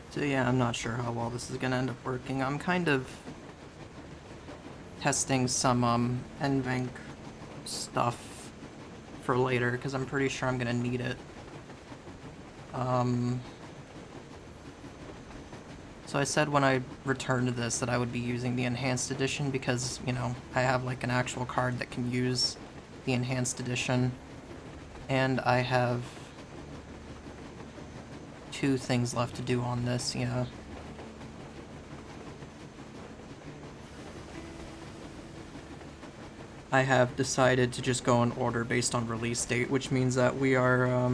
So yeah, I'm not sure how well this is gonna end up working. I'm kind of testing some NVENC stuff for later because I'm pretty sure I'm gonna need it. So I said when I returned this that I would be using the Enhanced Edition because, you know, I have like an actual card that can use the Enhanced Edition. And I have 2 things left to do on this, yeah. I have decided to just go in order based on release date, which means that we are,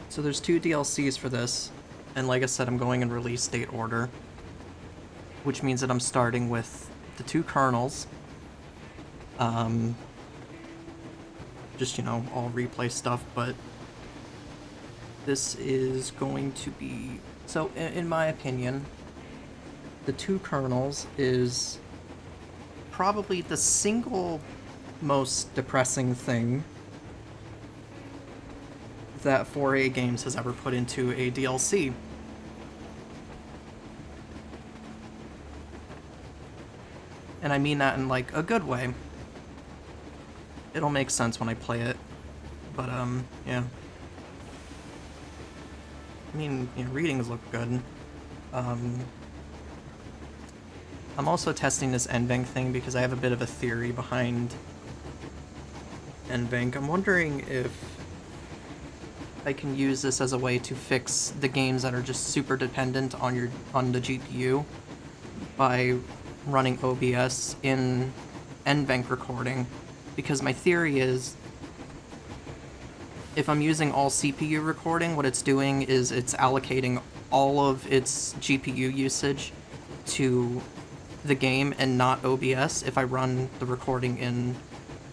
so there's 2 DLCs for this, and like I said, I'm going in release date order, which means that I'm starting with the 2 kernels, just, you know, all replay stuff, but this is going to be, so in my opinion, the 2 kernels is probably the single most depressing thing that 4A Games has ever put into a DLC. And I mean that in, like, a good way. It'll make sense when I play it. But, yeah. I mean, you know, readings look good. I'm also testing this NVENC thing because I have a bit of a theory behind NVENC. I'm wondering if I can use this as a way to fix the games that are just super dependent on the GPU by running OBS in NVENC recording. Because my theory is, if I'm using all CPU recording, what it's doing is it's allocating all of its GPU usage to the game and not OBS. If I run the recording in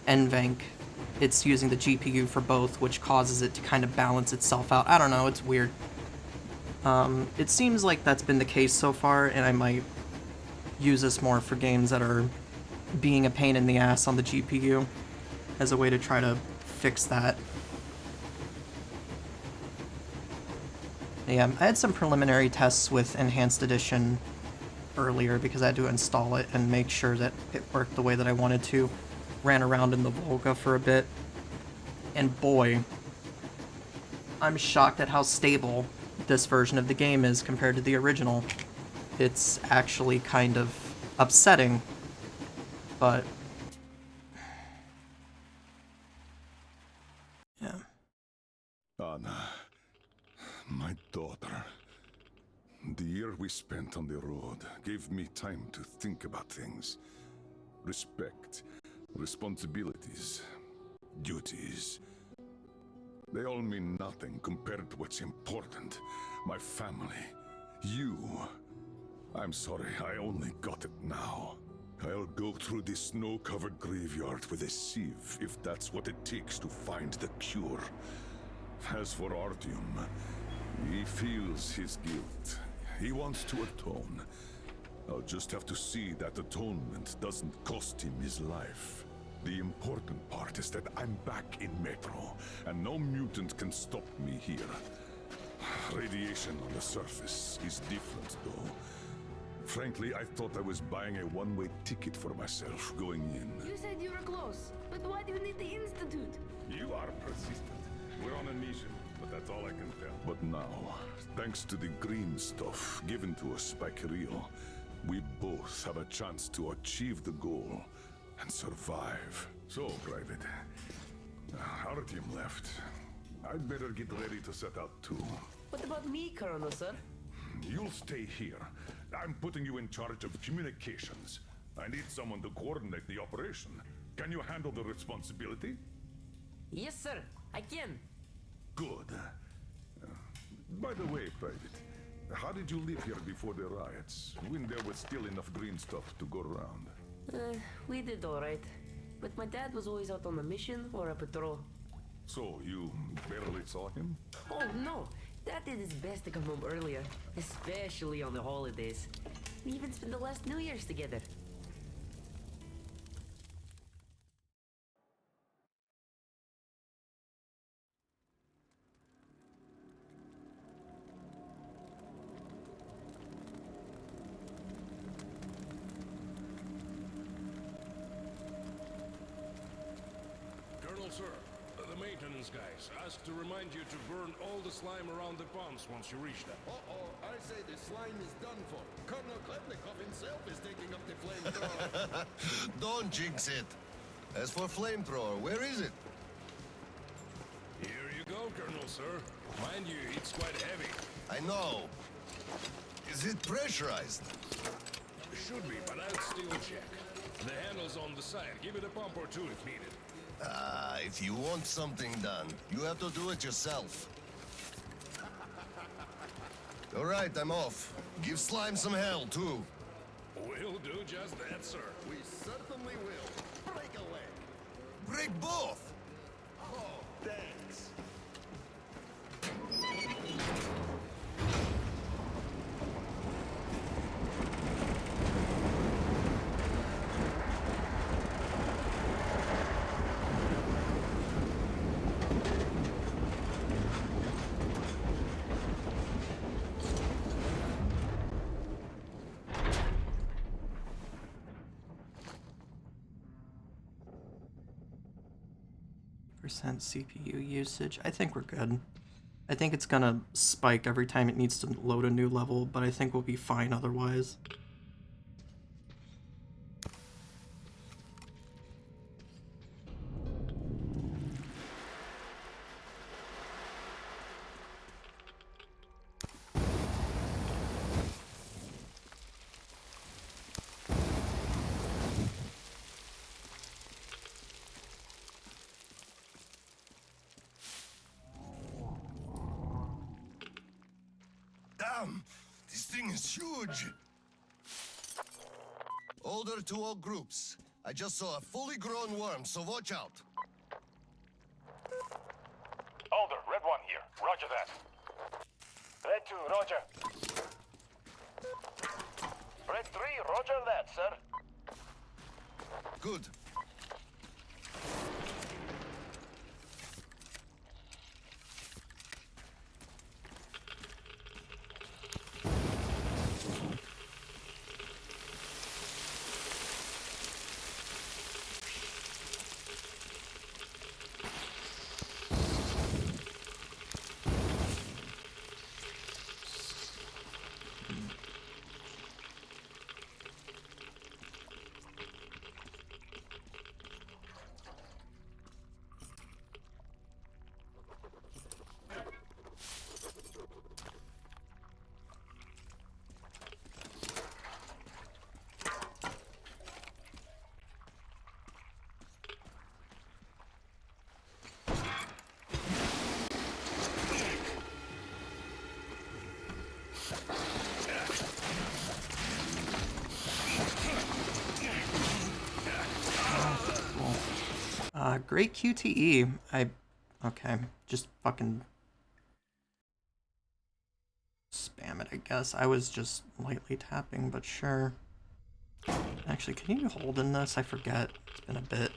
NVENC, it's using the GPU for both, which causes it to kind of balance itself out. I don't know, it's weird. It seems like that's been the case so far, and I might use this more for games that are being a pain in the ass on the GPU as a way to try to fix that. Yeah, I had some preliminary tests with Enhanced Edition earlier because I had to install it and make sure that it worked the way that I wanted to. Ran around in the Volga for a bit, and boy, I'm shocked at how stable this version of the game is compared to the original. It's actually kind of upsetting, but yeah. Anna, my daughter. The year we spent on the road gave me time to think about things. Respect, responsibilities, duties. They all mean nothing compared to what's important. My family. You. I'm sorry, I only got it now. I'll go through this snow-covered graveyard with a sieve if that's what it takes to find the cure. As for Artyom, he feels his guilt. He wants to atone. I'll just have to see that atonement doesn't cost him his life. The important part is that I'm back in Metro, and no mutant can stop me here. Radiation on the surface is different, though. Frankly, I thought I was buying a one-way ticket for myself going in. You said you were close, but why do you need the Institute? You are persistent. We're on a mission, but that's all I can tell. But now, thanks to the green stuff given to us by Kirill, we both have a chance to achieve the goal and survive. So, Private, our team left. I'd better get ready to set out too. What about me, Colonel, sir? You'll stay here. I'm putting you in charge of communications. I need someone to coordinate the operation. Can you handle the responsibility? Yes, sir. I can. Good. By the way, Private, how did you live here before the riots, when there was still enough green stuff to go around? We did all right. But my dad was always out on a mission or a patrol. So, you barely saw him? Oh, no. Dad did his best to come home earlier, especially on the holidays. We even spent the last New Year's together. Colonel, sir. The maintenance guys asked to remind you to burn all the slime around the pumps once you reach them. Uh-oh, I say the slime is done for. Colonel Klepnikov himself is taking up the flamethrower. Don't jinx it. As for flamethrower, where is it? Here you go, Colonel, sir. Mind you, it's quite heavy. I know. Is it pressurized? Should be, but I'll still check. The handle's on the side. Give it a pump or two if needed. If you want something done, you have to do it yourself. All right, I'm off. Give slime some hell, too. We'll do just that, sir. We certainly will. Break a leg. Break both! Oh, thanks. Percent CPU usage. I think we're good. I think it's gonna spike every time it needs to load a new level, but I think we'll be fine otherwise. Damn! This thing is huge! Order to all groups. I just saw a fully grown worm, so watch out. Alder, Red 1 here. Roger that. Red 2, roger. Red 3, roger that, sir. Good. Great QTE. Okay, just fucking spam it, I guess. I was just lightly tapping, but sure. Actually, can you hold in this? I forget. It's been a bit.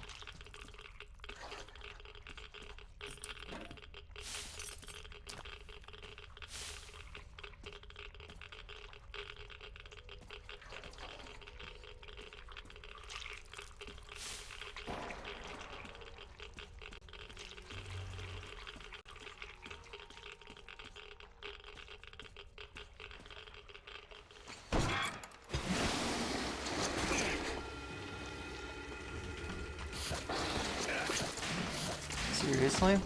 Seriously?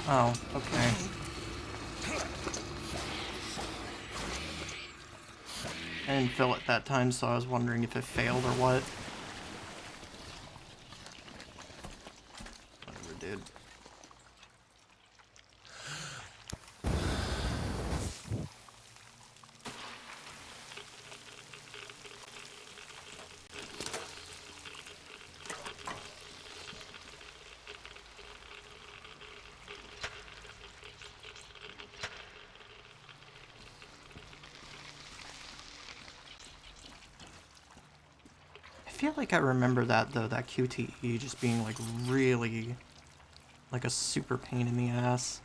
Oh, okay. I didn't fill it that time, so I was wondering if it failed or what. Whatever, dude. I feel like I remember that though, that QTE just being like really like a super pain in the ass.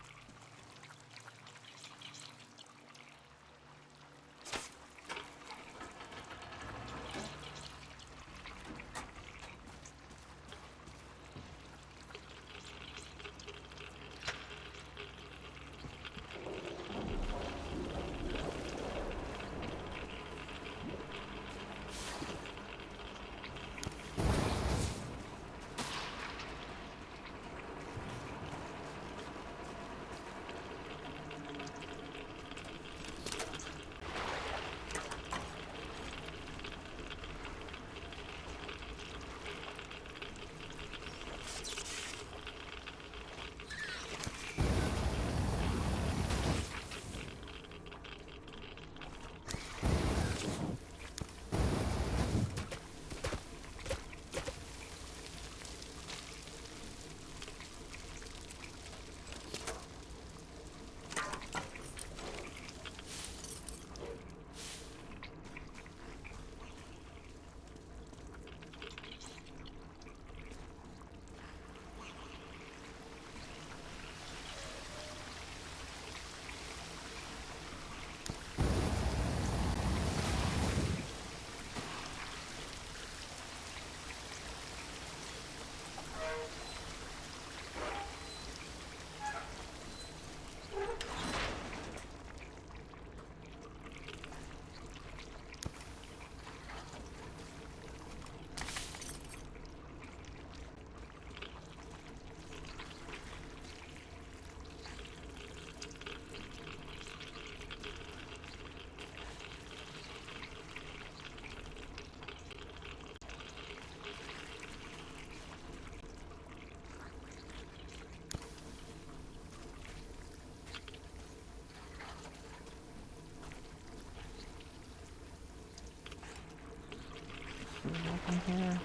Nothing here.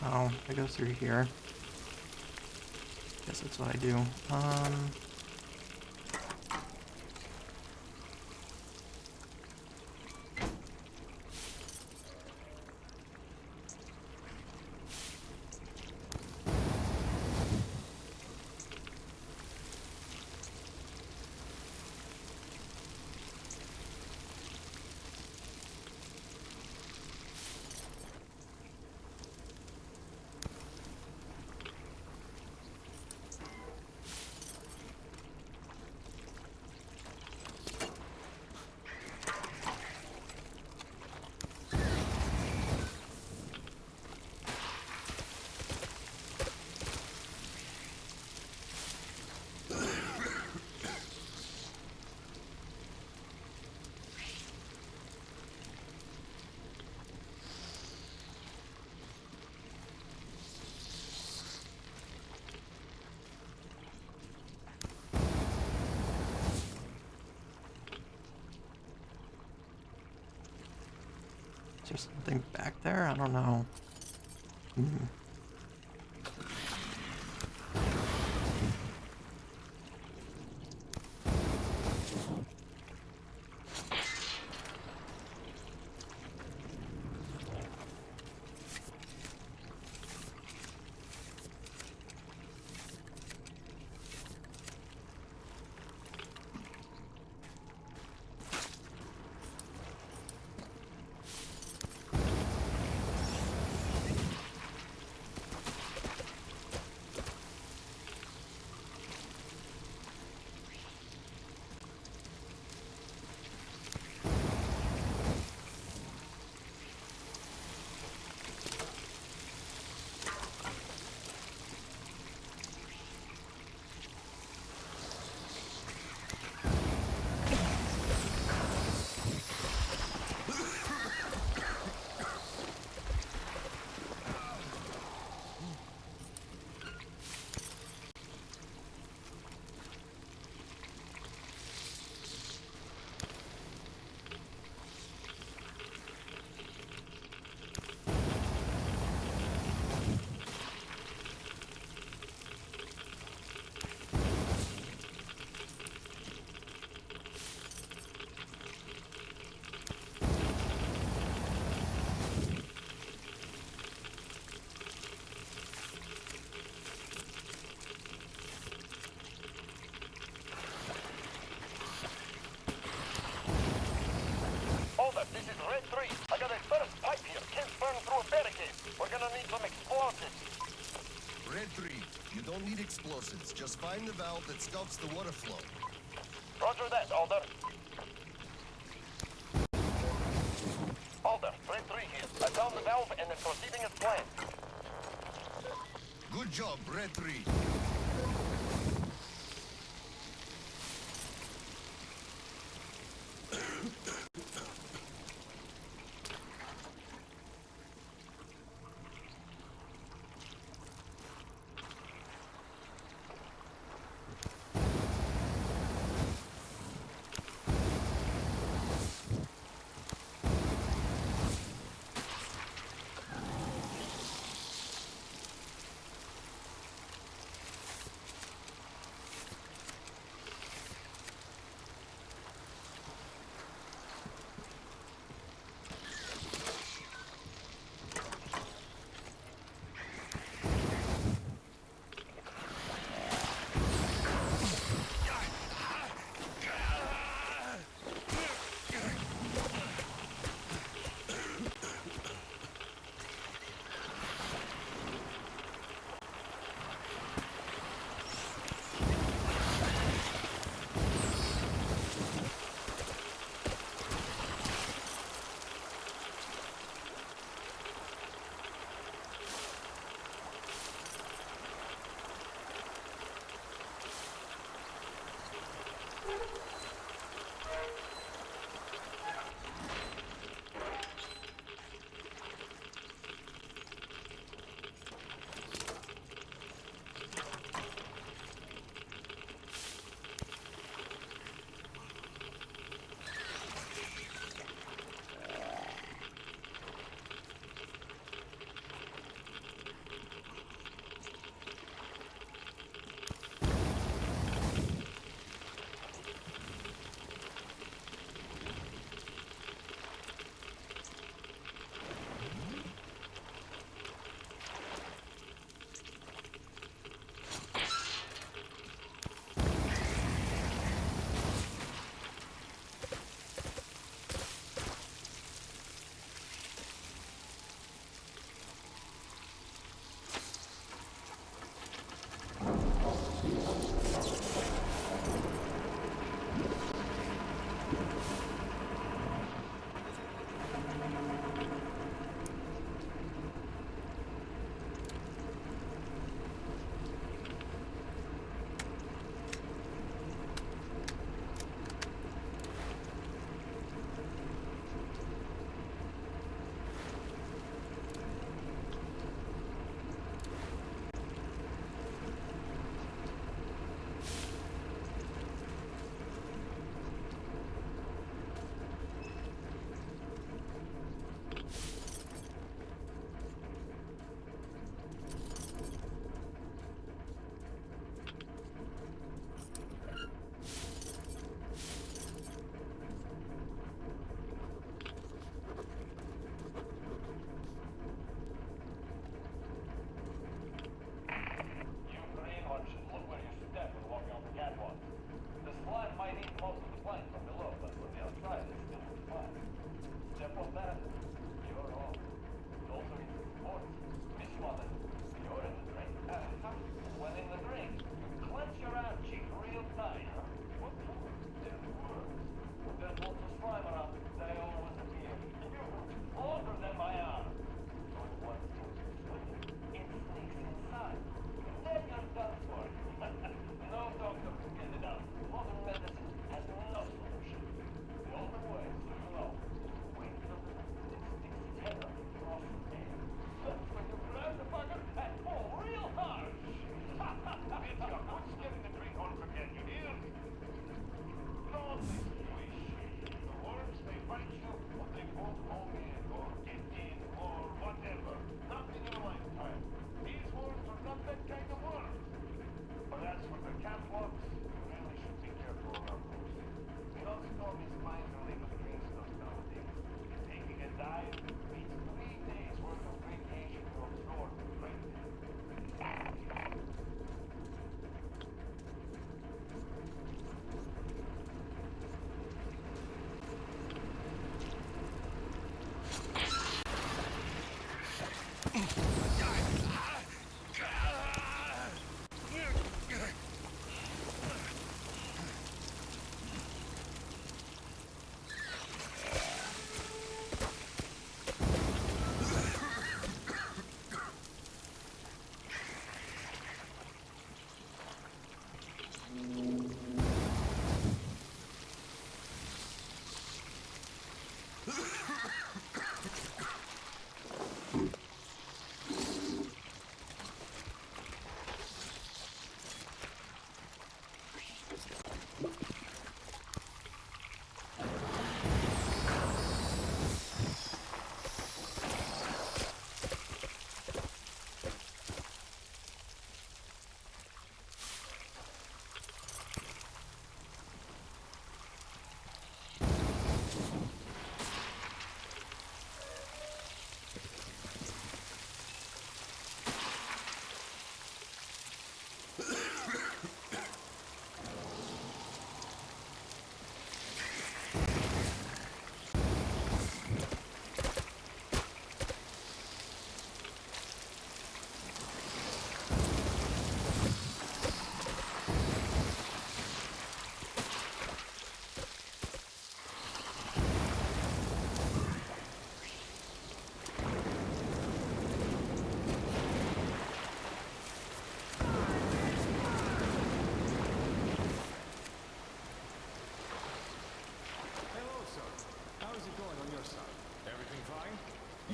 Oh, I go through here. Guess that's what I do. Is there something back there? I don't know. This is Red 3. I got a burst pipe here. Can't burn through a barricade. We're gonna need some explosives. Red 3, you don't need explosives. Just find the valve that stops the water flow. Roger that, Alder. Alder, Red 3 here. I found the valve and it's proceeding as planned. Good job, Red 3.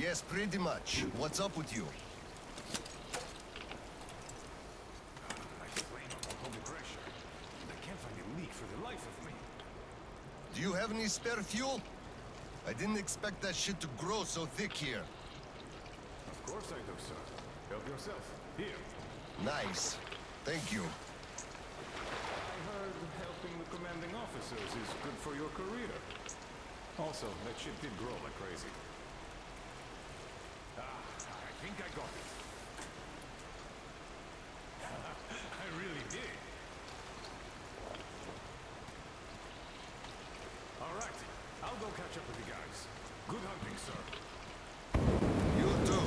Yes, pretty much. What's up with you? My flame on holy pressure. I can't find a leak for the life of me. Do you have any spare fuel? I didn't expect that shit to grow so thick here. Of course I do, sir. Help yourself. Here. Nice. Thank you. I heard helping the commanding officers is good for your career. Also, that shit did grow like crazy. I think I got it. I really did. All right. I'll go catch up with the guys. Good hunting, sir. You too.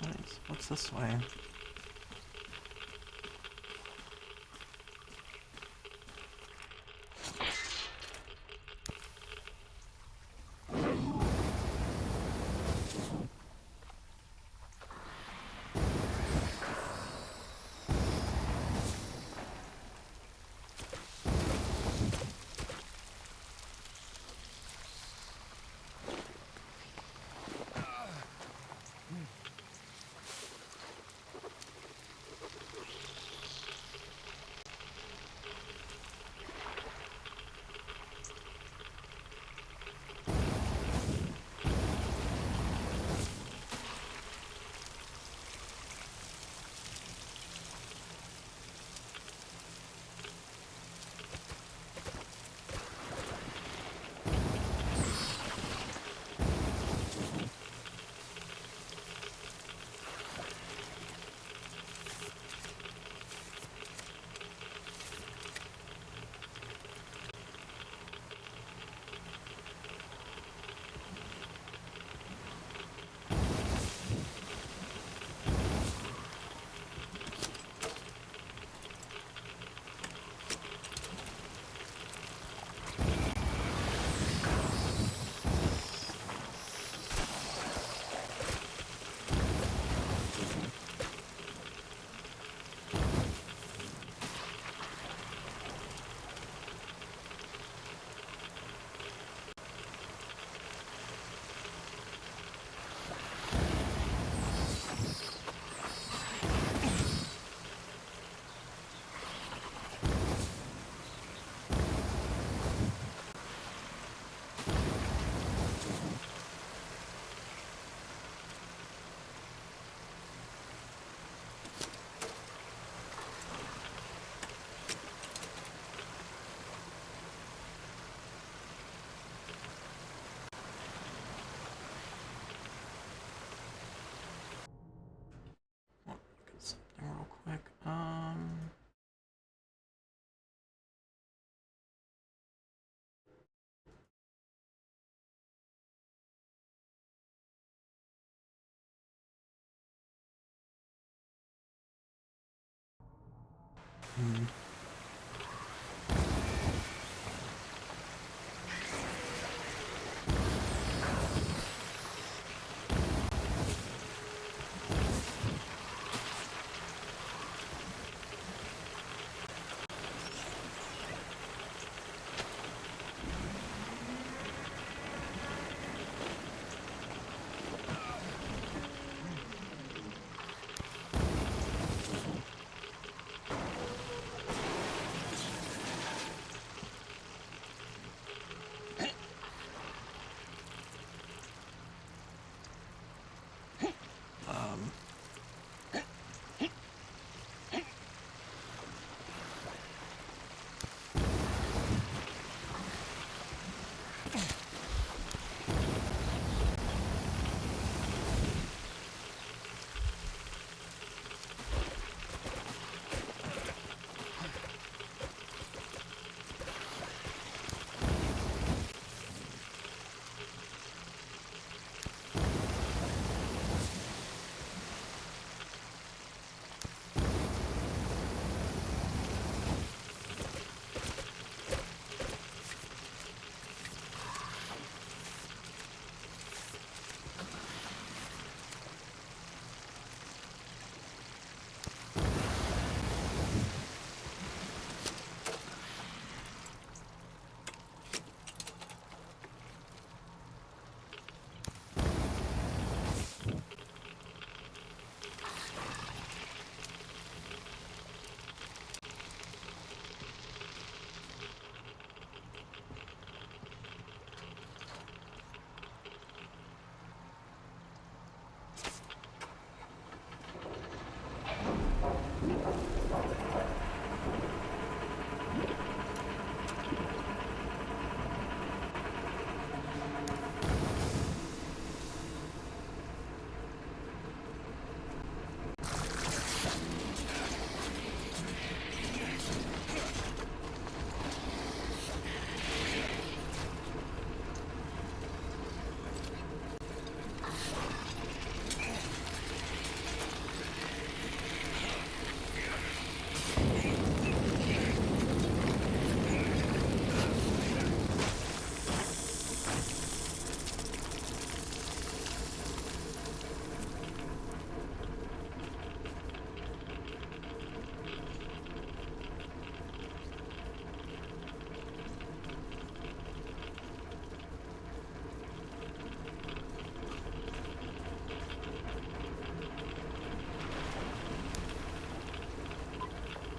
Nice. What's this way?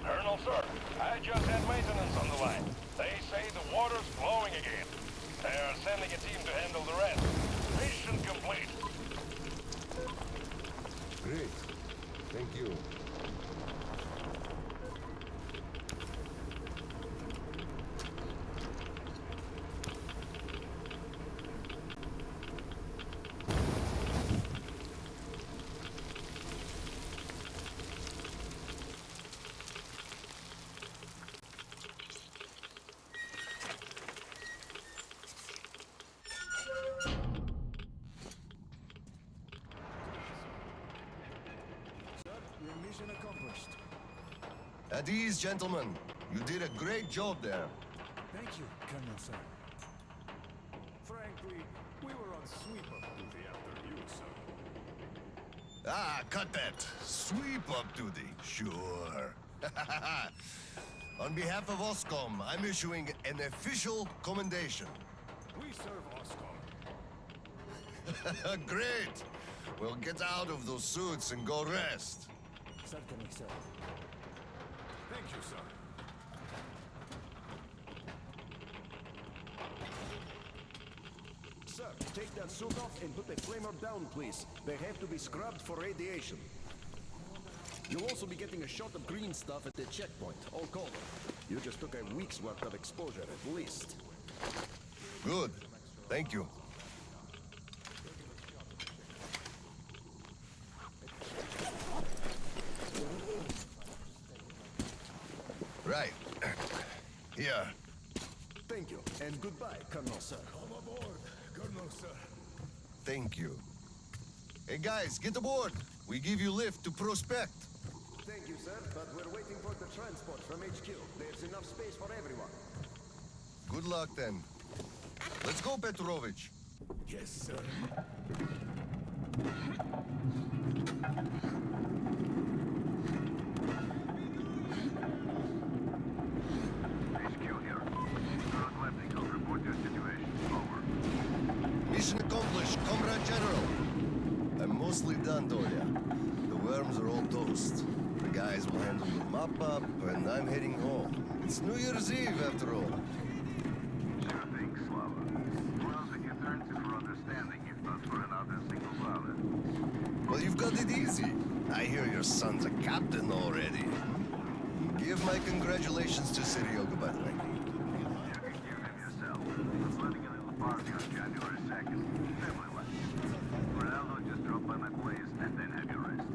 Colonel, sir, I just had maintenance on the line. They say the water's flowing again. They're sending a team to handle the rest. Mission complete. Great. Thank you. Your mission accomplished. At ease, gentlemen. You did a great job there. Thank you, Colonel, sir. Frankly, we were on sweep-up duty after you, sir. Ah, cut that. Sweep up duty. Sure. On behalf of OSCOM, I'm issuing an official commendation. We serve OSCOM. Great. Well, get out of those suits and go rest. Certainly, sir. Thank you, sir. Sir, take that suit off and put the flamer down, please. They have to be scrubbed for radiation. You'll also be getting a shot of green stuff at the checkpoint, all cover. You just took a week's worth of exposure, at least. Good. Thank you. Right. Here. Thank you, and goodbye, Colonel, sir. Come aboard, Colonel, sir. Thank you. Hey guys, get aboard. We give you lift to Prospect. Thank you, sir, but we're waiting for the transport from HQ. There's enough space for everyone. Good luck then. Let's go, Petrovich. Yes, sir. Mission accomplished, Comrade General. I'm mostly done, Dolia. The worms are all toast. The guys will handle the mop-up, and I'm heading home. It's New Year's Eve, after all. Sure thing, Slava. Who else would you turn to for understanding if not for another single father? Well, you've got it easy. I hear your son's a captain already. Give my congratulations to Seryoga, by the way. You can give him yourself. I'm planning a little party on January 2nd. Family life. For now, just drop by my place and then have your rest.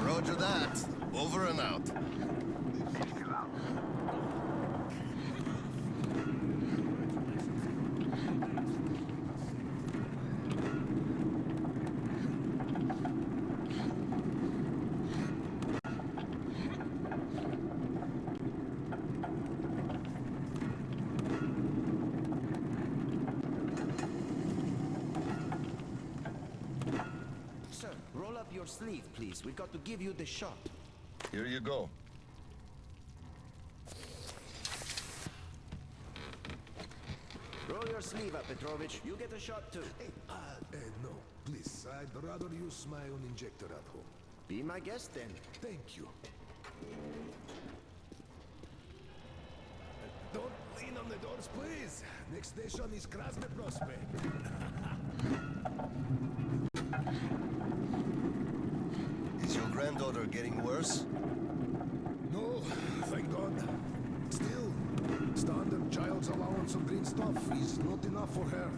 Roger that. Over and out. HQ out. Sir, roll up your sleeve, please. We got to give you the shot. Here you go. Roll your sleeve up, Petrovich. You get a shot too. No, please. I'd rather use my own injector at home. Be my guest then. Thank you. Don't lean on the doors, please. Next station is Krasny Prospect. Is your granddaughter getting worse? No, thank God. Still, standard child's allowance of green stuff is not enough for her,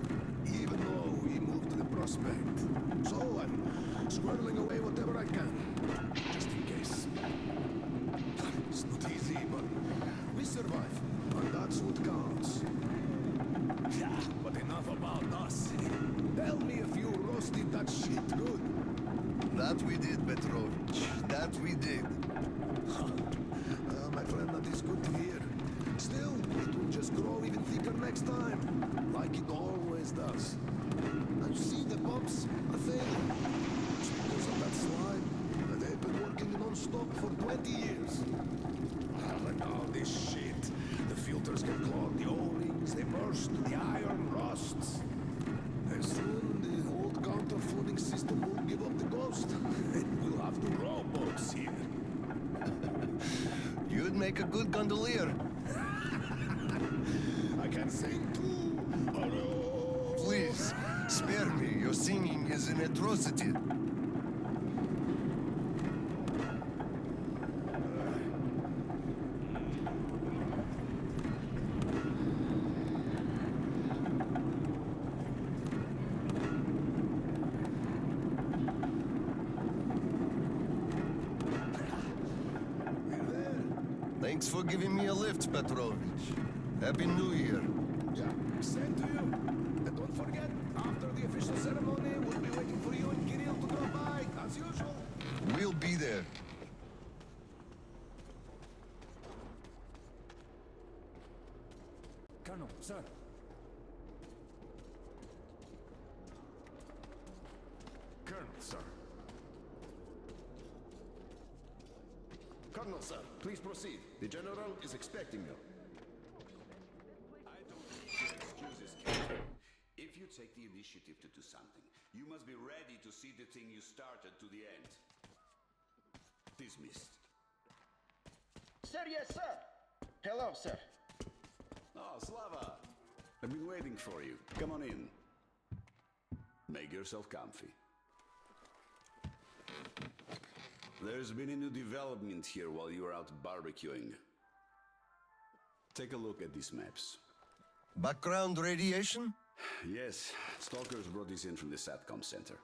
even though we moved to the prospect. So I'm squirreling away whatever I can, just in case. It's not easy, but we survive, and that's what counts. Yeah, but enough about us. Tell me if you roasted that shit good. That we did, Petrovich. That we did. My friend, that is good to hear. Still, it will just grow even thicker next time, like it always does. And you see the bumps are failing. It's because of that slime. And they've been working non-stop for 20 years. But now this shit. The filters get clogged, the O-rings, they burst, the iron rusts. And soon the old counter-flooding system will give up the ghost. And we'll have to row boats here. You'd make a good gondolier. I can sing too. Please, spare me. Your singing is an atrocity. Thanks for giving me a lift, Petrovich. Happy New Year. Yeah, same to you. And don't forget, after the official ceremony, we'll be waiting for you and Kirill to drop by, as usual. We'll be there. Colonel, sir. Colonel, sir. Colonel, sir, please proceed. The General is expecting you. I don't need your excuses, Captain. If you take the initiative to do something, you must be ready to see the thing you started to the end. Dismissed. Sir, yes, sir. Hello, sir. Oh, Slava! I've been waiting for you. Come on in. Make yourself comfy. There's been a new development here while you were out barbecuing. Take a look at these maps. Background radiation? Yes, Stalkers brought this in from the SATCOM center.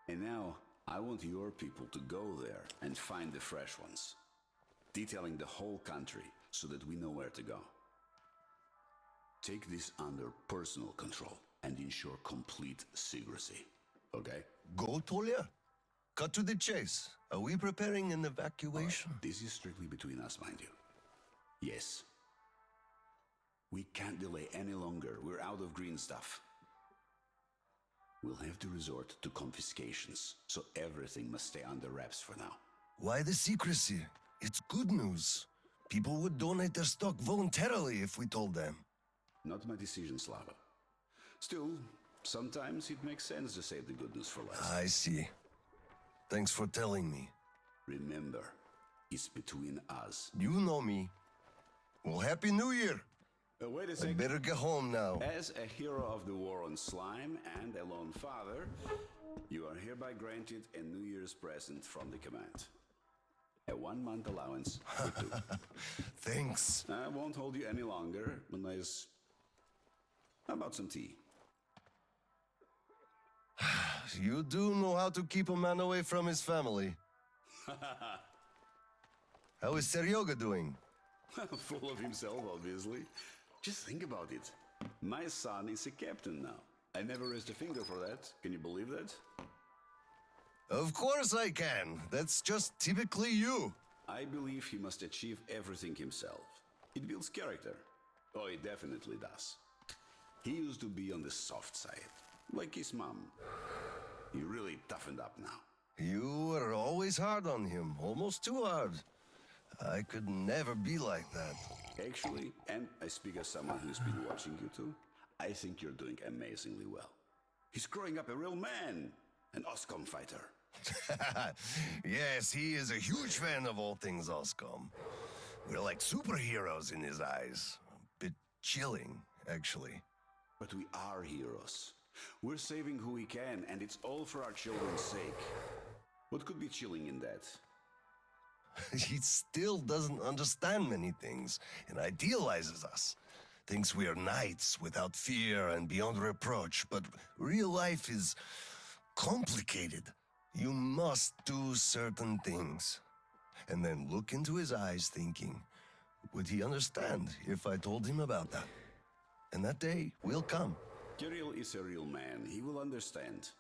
And now, I want your people to go there and find the fresh ones. Detailing the whole country so that we know where to go. Take this under personal control and ensure complete secrecy. Okay? Go, Tolia? cut to the chase. Are we preparing an evacuation? This is strictly between us, mind you. Yes. We can't delay any longer. We're out of green stuff. We'll have to resort to confiscations, so everything must stay under wraps for now. Why the secrecy? It's good news. People would donate their stock voluntarily if we told them. Not my decision, Slava. Still, sometimes it makes sense to save the good news for last. I see. Thanks for telling me. Remember, it's between us. You know me. Well, Happy New Year! Wait a I second. better get home now. As a hero of the war on slime and a lone father, you are hereby granted a New Year's present from the command. A 1-month allowance for 2. Thanks. I won't hold you any longer unless... How about some tea? You do know how to keep a man away from his family. How is Seryoga doing? Full of himself, obviously. Just think about it. My son is a captain now. I never raised a finger for that. Can you believe that? Of course I can. That's just typically you. I believe he must achieve everything himself. It builds character. Oh, it definitely does. He used to be on the soft side, like his mom. He really toughened up now. You were always hard on him, almost too hard. I could never be like that. Actually, and I speak as someone who's been watching you two, I think you're doing amazingly well. He's growing up a real man, an Oscom fighter. Yes, he is a huge fan of all things Oscom. We're like superheroes in his eyes. A bit chilling, actually. But we are heroes. We're saving who we can, and it's all for our children's sake. What could be chilling in that? He still doesn't understand many things and idealizes us. Thinks we are knights without fear and beyond reproach, but real life is complicated. You must do certain things. And then look into his eyes thinking, would he understand if I told him about that? And that day will come. Kirill is a real man. He will understand.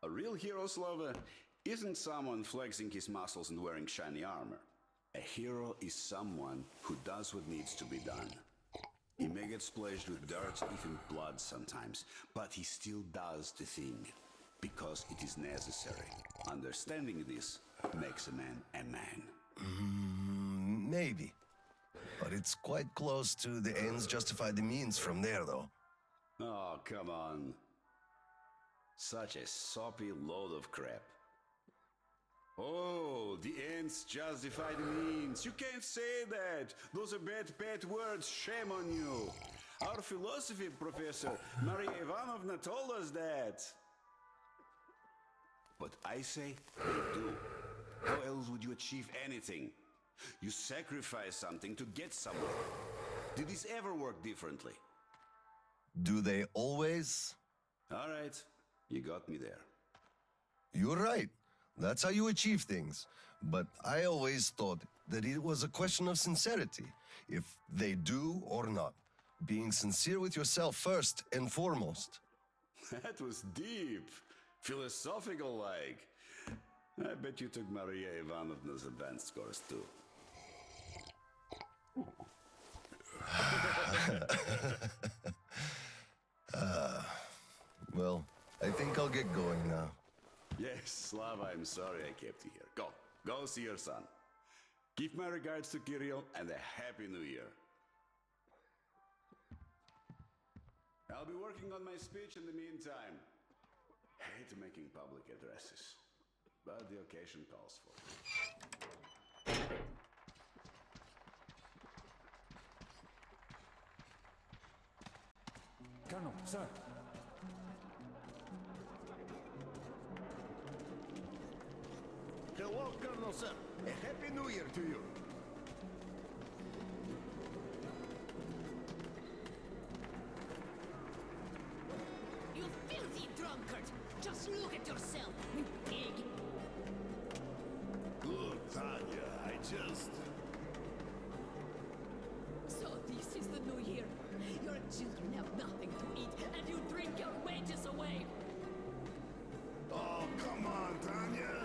A real hero, Slava, isn't someone flexing his muscles and wearing shiny armor. A hero is someone who does what needs to be done. He may get splashed with dirt, even blood sometimes, but he still does the thing, because it is necessary. Understanding this makes a man a man. Maybe. But it's quite close to the ends justify the means from there, though. Oh, come on. Such a soppy load of crap. Oh, the ends justify the means. You can't say that. Those are bad words. Shame on you. Our philosophy professor, Maria Ivanovna, told us that. But I say they do. How else would you achieve anything? You sacrifice something to get somewhere. Did this ever work differently? Do they always? All right, you got me there. You're right. That's how you achieve things. But I always thought that it was a question of sincerity, if they do or not. Being sincere with yourself first and foremost. That was deep. Philosophical like. I bet you took Maria Ivanovna's advanced course too. Well, I think I'll get going now. Yes, Slava, I'm sorry I kept you here. Go see your son. Give my regards to Kirill and a Happy New Year. I'll be working on my speech in the meantime. Hate making public addresses, but the occasion calls for it. Colonel, sir. Hello, Colonel, sir. A Happy New Year to you. You filthy drunkard! Just look at yourself, you pig! Look, Tanya, I just... So this is the new year. Your children have nothing to eat, and you drink your wages away. Oh, come on, Tanya.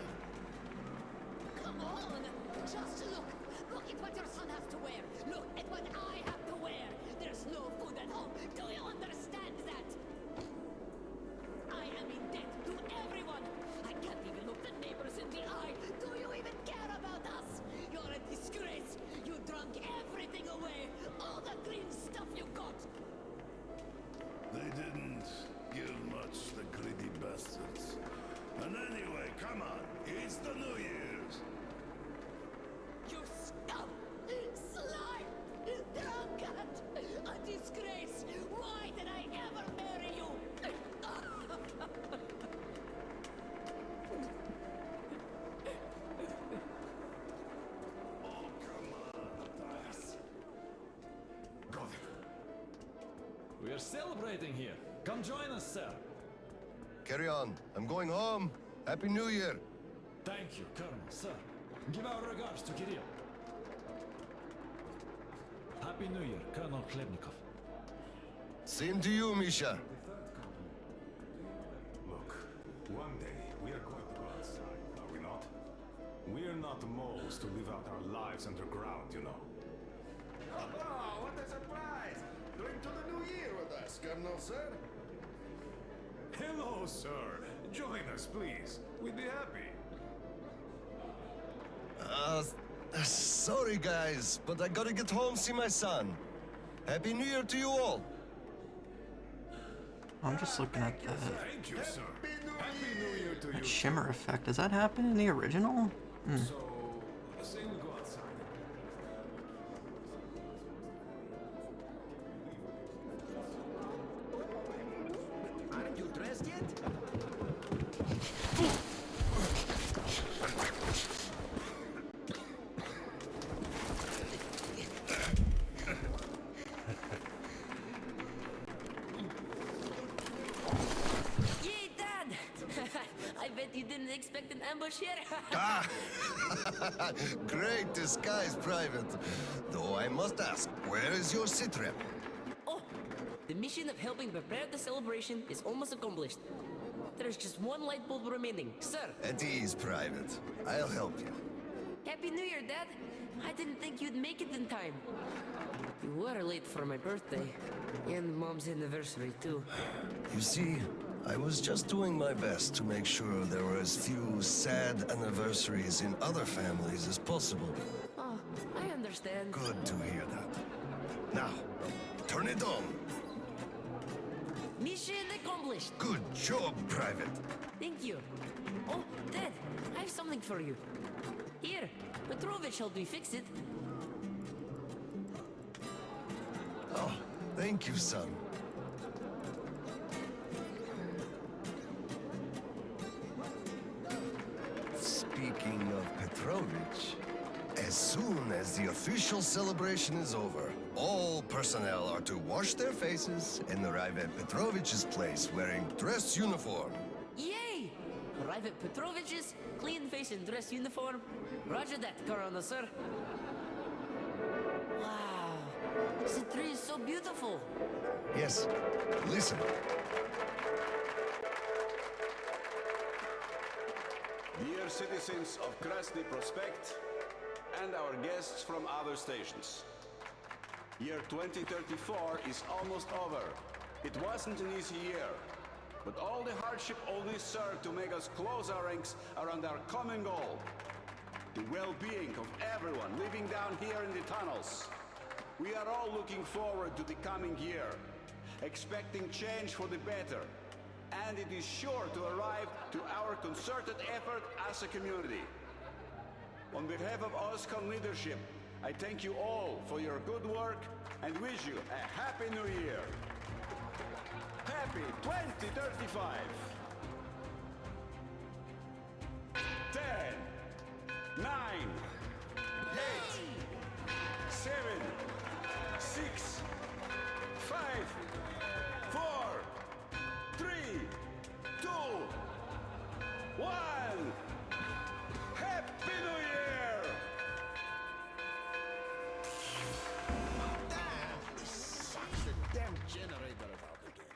We're celebrating here. Come join us, sir. Carry on. I'm going home. Happy New Year. Thank you, Colonel, sir. Give our regards to Kirill. Happy New Year, Colonel Klebnikov. Same to you, Misha. Look, one day we are going to go outside, are we not? We're not moles to live out our lives underground, you know. Oh, what a surprise! Going to the new year with us, Colonel, sir. Hello, sir. Join us, please. We'd be happy. Sorry guys, but I gotta get home, see my son. Happy New Year to you all. I'm just looking at Thank you, sir. Happy New Year to you. that shimmer effect. Does that happen in the original? So, say we go outside. Aren't you dressed yet? Yay, Dad! I bet you didn't expect an ambush here. Great disguise, Private. Though I must ask, where is your sitrep? Oh, the mission of helping prepare the celebration is almost accomplished. There's just one light bulb remaining, sir. At ease, Private. I'll help you. Happy New Year, Dad. I didn't think you'd make it in time. You were late for my birthday. And Mom's anniversary, too. You see, I was just doing my best to make sure there were as few sad anniversaries in other families as possible. Oh, I understand. Good to hear that. Now, turn it on. Mission accomplished. Good job, Private. Thank you. Oh, Dad, I have something for you. Here, Petrovich helped me fix it. Oh, thank you, son. Speaking of Petrovich, as soon as the official celebration is over, all personnel are to wash their faces and arrive at Petrovich's place wearing dress uniform. Yay! Arrive at Petrovich's, clean face and dress uniform. Roger that, Colonel, sir. Wow, this tree is so beautiful. Yes, listen. Dear citizens of Krasny Prospect and our guests from other stations. Year 2034 is almost over. It wasn't an easy year, but all the hardship only served to make us close our ranks around our common goal. The well-being of everyone living down here in the tunnels. We are all looking forward to the coming year, expecting change for the better. And it is sure to arrive to our concerted effort as a community. On behalf of OSCON leadership, I thank you all for your good work and wish you a Happy New Year. Happy 2035! 10, 9, 8, 7, 6, 5, 4, 3, 2, 1. Happy New Year! The damn generator about again.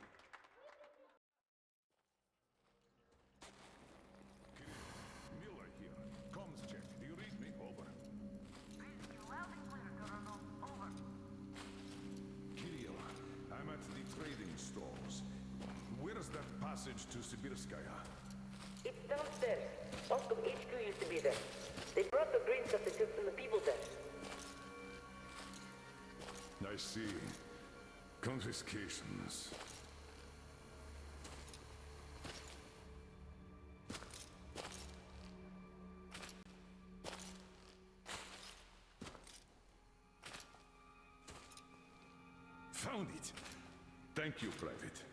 Miller here. Comms check. Do you read me? Over. Kirill, I'm at the trading stores. Where's that passage to Sibirskaya? It's downstairs. Oscom HQ used to be there. They brought the green stuff they took from the people there. I see. Confiscations. Found it. Thank you, Private.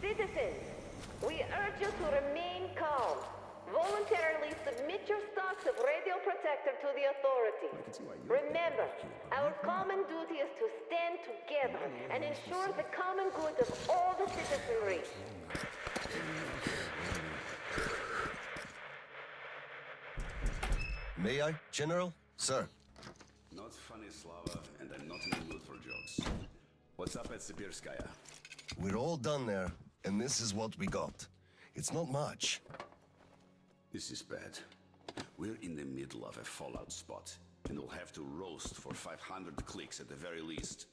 Citizens, we urge you to remain calm. sector to the authorities. Remember, our common duty is to stand together and ensure the common good of all the citizenry. May I, General? Sir. Not funny, Slava, and I'm not in the mood for jokes. What's up at Sibirskaya? We're all done there, and this is what we got. It's not much. This is bad. We're in the middle of a fallout spot, and we'll have to roast for 500 clicks at the very least.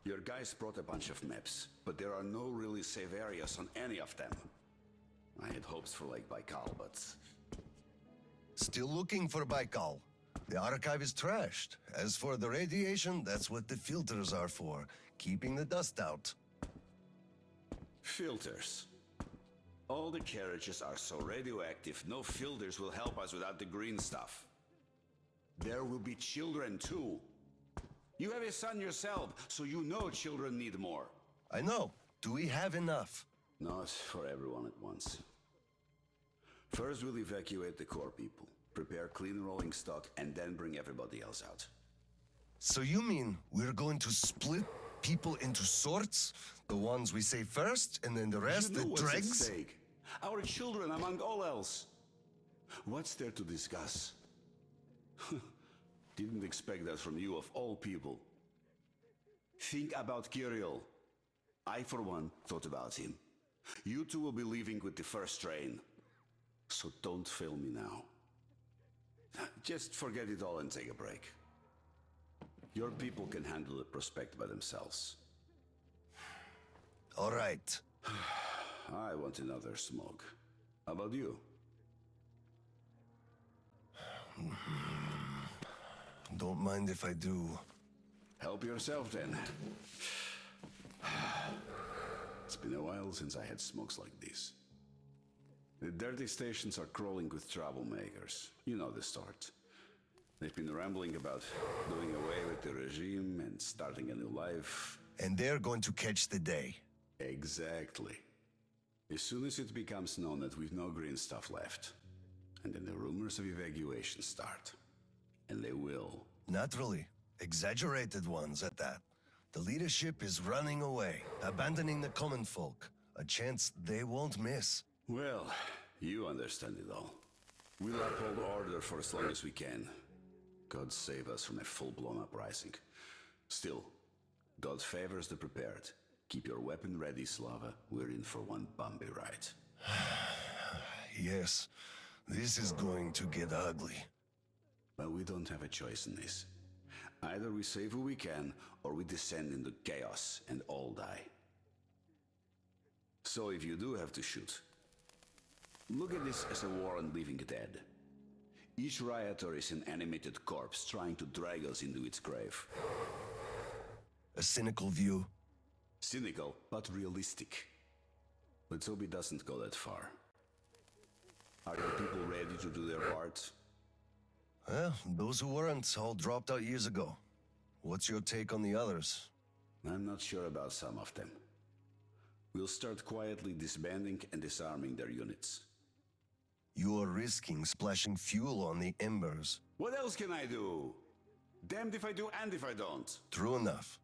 Your guys brought a bunch of maps, but there are no really safe areas on any of them. I had hopes for Lake Baikal, but... Still looking for Baikal. The archive is trashed. As for the radiation, that's what the filters are for, keeping the dust out. Filters. All the carriages are so radioactive, no filters will help us without the green stuff. There will be children too. You have a son yourself, so you know children need more. I know. Do we have enough? Not for everyone at once. First, we'll evacuate the core people, prepare clean rolling stock, and then bring everybody else out. So you mean we're going to split people into sorts? The ones we save first, and then the rest, you know the what's at dregs? stake. Our children, among all else. What's there to discuss? Didn't expect that from you, of all people. Think about Kirill. I, for one, thought about him. You two will be leaving with the first train. So don't fail me now. Just forget it all and take a break. Your people can handle the prospect by themselves. All right. I want another smoke. How about you? Don't mind if I do. Help yourself then. It's been a while since I had smokes like these. The dirty stations are crawling with troublemakers. You know the sort. They've been rambling about doing away with the regime and starting a new life. And they're going to catch the day. Exactly. As soon as it becomes known that we've no green stuff left, and then the rumors of evacuation start. And they will. Naturally. Exaggerated ones at that. The leadership is running away, abandoning the common folk. A chance they won't miss. Well, you understand it all. We'll uphold order for as long as we can. God save us from a full-blown uprising. Still, God favors the prepared. Keep your weapon ready, Slava. We're in for one bumpy ride. Yes, this is going to get ugly. But we don't have a choice in this. Either we save who we can, or we descend into chaos and all die. So if you do have to shoot, look at this as a war on living dead. Each rioter is an animated corpse trying to drag us into its grave. A cynical view. Cynical, but realistic. But Toby doesn't go that far. Are your people ready to do their part? Well, those who weren't all dropped out years ago. What's your take on the others? I'm not sure about some of them. We'll start quietly disbanding and disarming their units. You are risking splashing fuel on the embers. What else can I do? Damned if I do and if I don't. True enough.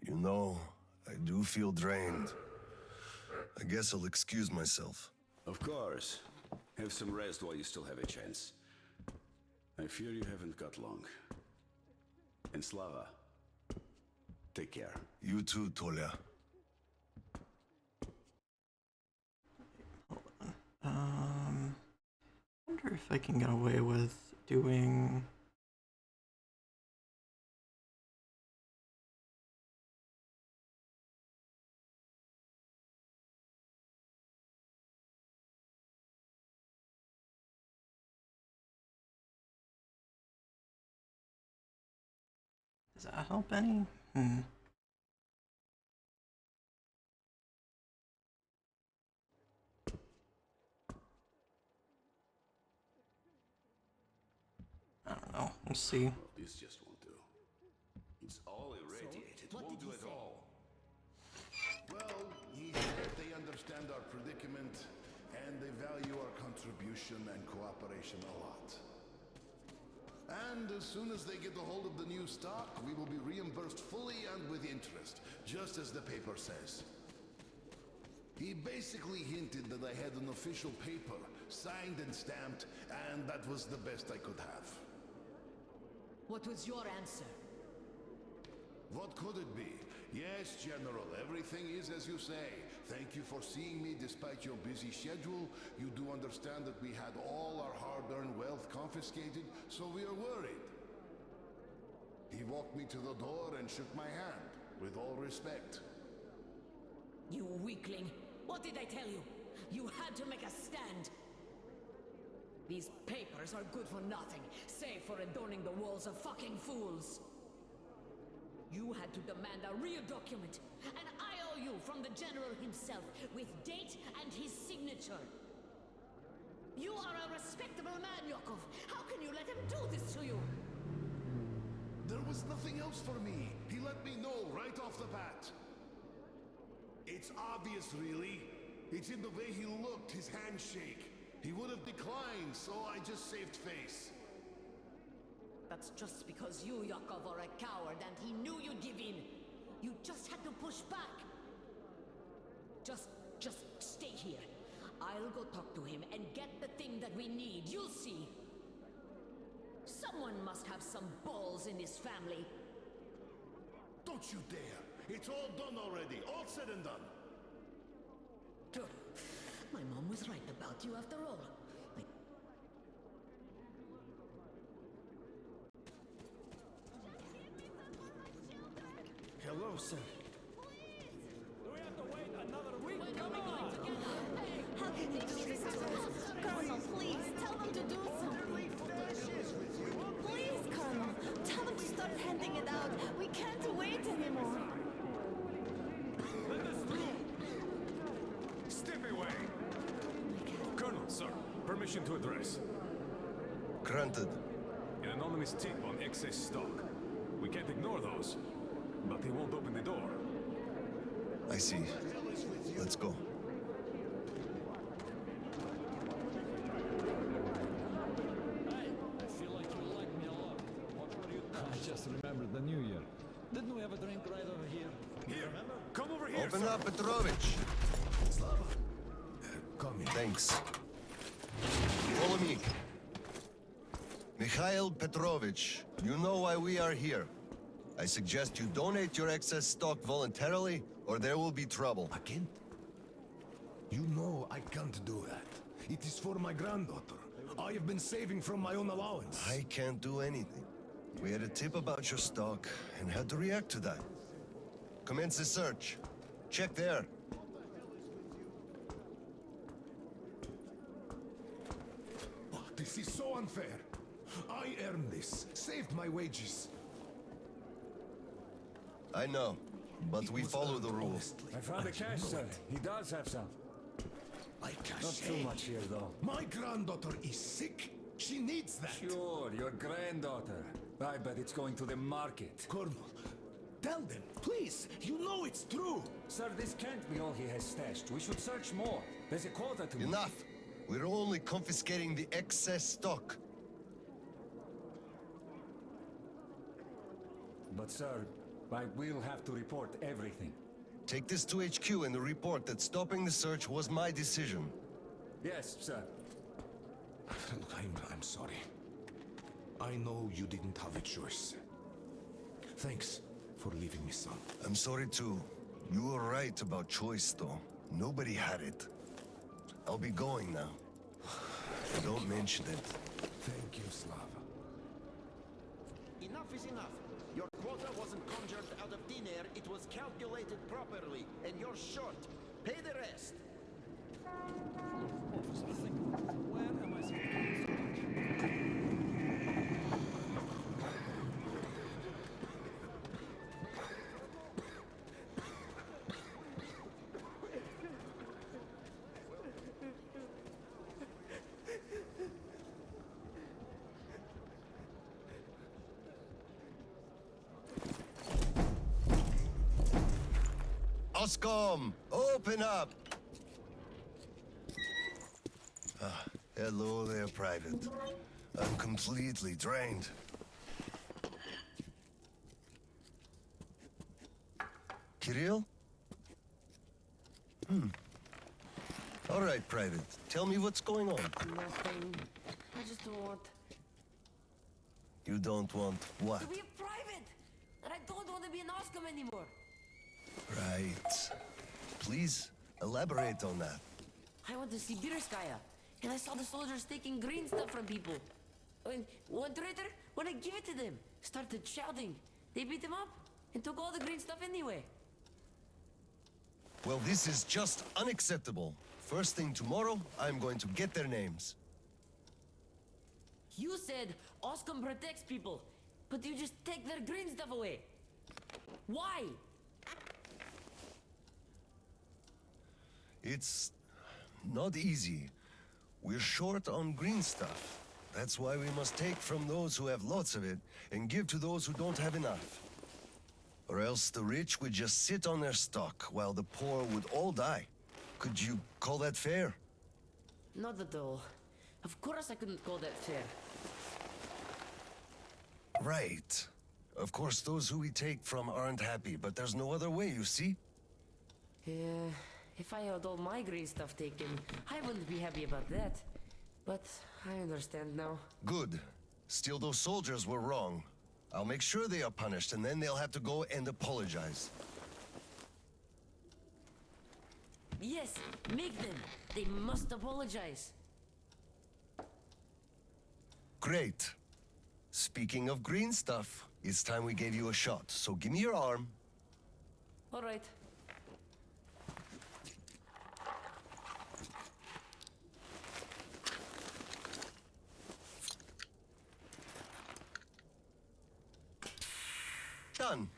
You know, I do feel drained. I guess I'll excuse myself. Of course. Have some rest while you still have a chance. I fear you haven't got long. And Slava, take care. You too, Tolia. I wonder if I can get away with doing... Does that help any? I don't know. We'll see. This just won't do. It's all irradiated. Won't do at all. Well, he said they understand our predicament, and they value our contribution and cooperation a lot. And as soon as they get a hold of the new stock, we will be reimbursed fully and with interest, just as the paper says. He basically hinted that I had an official paper, signed and stamped, and that was the best I could have. What was your answer? What could it be? Yes, General, everything is as you say. Thank you for seeing me despite your busy schedule. You do understand that we had all our hard-earned wealth confiscated, so we are worried. He walked me to the door and shook my hand, with all respect. You weakling! What did I tell you? You had to make a stand! These papers are good for nothing, save for adorning the walls of fucking fools! You had to demand a real document, an IOU from the General himself, with date and his signature. You are a respectable man, Yakov. How can you let him do this to you? There was nothing else for me. He let me know right off the bat. It's obvious, really. It's in the way he looked, his handshake. He would have declined, so I just saved face. That's just because you, Yakov, are a coward and he knew you'd give in. You just had to push back. Just stay here. I'll go talk to him and get the thing that we need. You'll see. Someone must have some balls in this family. Don't you dare! It's all done already, all said and done. My mom was right about you after all. Hello, sir. Do we have to wait another week? When are we going to get out? Hey, How can you do this to us? Colonel, please, tell them to do something. Please, Colonel, tell them to start handing it out. We can't wait anymore. Let us through! Step away! Colonel, sir, permission to address. Granted. An anonymous tip on excess stock. We can't ignore those, but he won't open the door. I see. Let's go. Hey, I feel like you like me a lot. What were you doing? I just remembered the New Year. Didn't we have a drink right over here? Here, come over here, Open sir. up, Petrovich. Slava, come in. Thanks. Follow me. Mikhail Petrovich, you know why we are here. I suggest you donate your excess stock voluntarily, or there will be trouble. Again? You know I can't do that. It is for my granddaughter. I have been saving from my own allowance. I can't do anything. We had a tip about your stock and had to react to that. Commence the search. Check there. Oh, this is so unfair. I earned this, saved my wages. I know, but we follow the rules. I found the cash, sir. He does have some. Like cash. Not too much here, though. My granddaughter is sick. She needs that. Sure, your granddaughter. I bet it's going to the market. Colonel, tell them, please. You know it's true. Sir, this can't be all he has stashed. We should search more. There's a quota to... Enough! We're only confiscating the excess stock. But, sir, I will have to report everything. Take this to HQ and report that stopping the search was my decision. Yes, sir. Look, I'm sorry. I know you didn't have a choice. Thanks for leaving me, son. I'm sorry too. You were right about choice, though. Nobody had it. I'll be going now. Don't mention it. Thank you, Slava. Enough is enough. Your quota wasn't conjured out of thin air, it was calculated properly, and you're short. Pay the rest. Officer, where am I supposed to Oscom, open up! Hello there, Private. I'm completely drained. Kirill? All right, Private. Tell me what's going on. Nothing. I just don't want You don't want what? to be a private. And I don't want to be an Oscom anymore. Right. Please, elaborate on that. I went to Sibirskaya, and I saw the soldiers taking green stuff from people. And one traitor, when I give it to them, started shouting. They beat him up and took all the green stuff anyway. Well, this is just unacceptable. First thing tomorrow, I'm going to get their names. You said Oscom protects people, but you just take their green stuff away. Why? It's not easy. We're short on green stuff. That's why we must take from those who have lots of it and give to those who don't have enough. Or else the rich would just sit on their stock while the poor would all die. Could you call that fair? Not at all. Of course I couldn't call that fair. Right. Of course, those who we take from aren't happy, but there's no other way, you see? Yeah, if I had all my green stuff taken, I wouldn't be happy about that. But I understand now. Good. Still, those soldiers were wrong. I'll make sure they are punished, and then they'll have to go and apologize. Yes, make them. They must apologize. Great. Speaking of green stuff, it's time we gave you a shot, so give me your arm. All right. Done.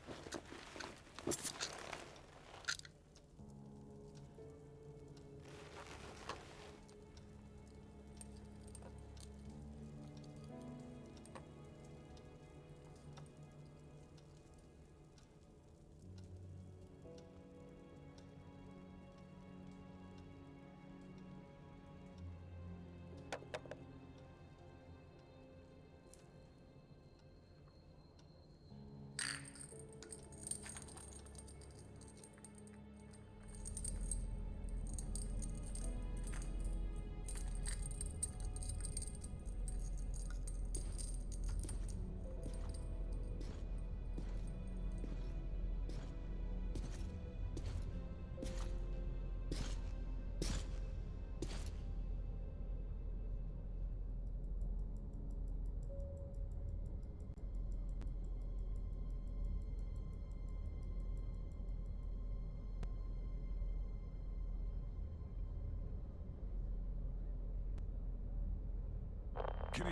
Kirill,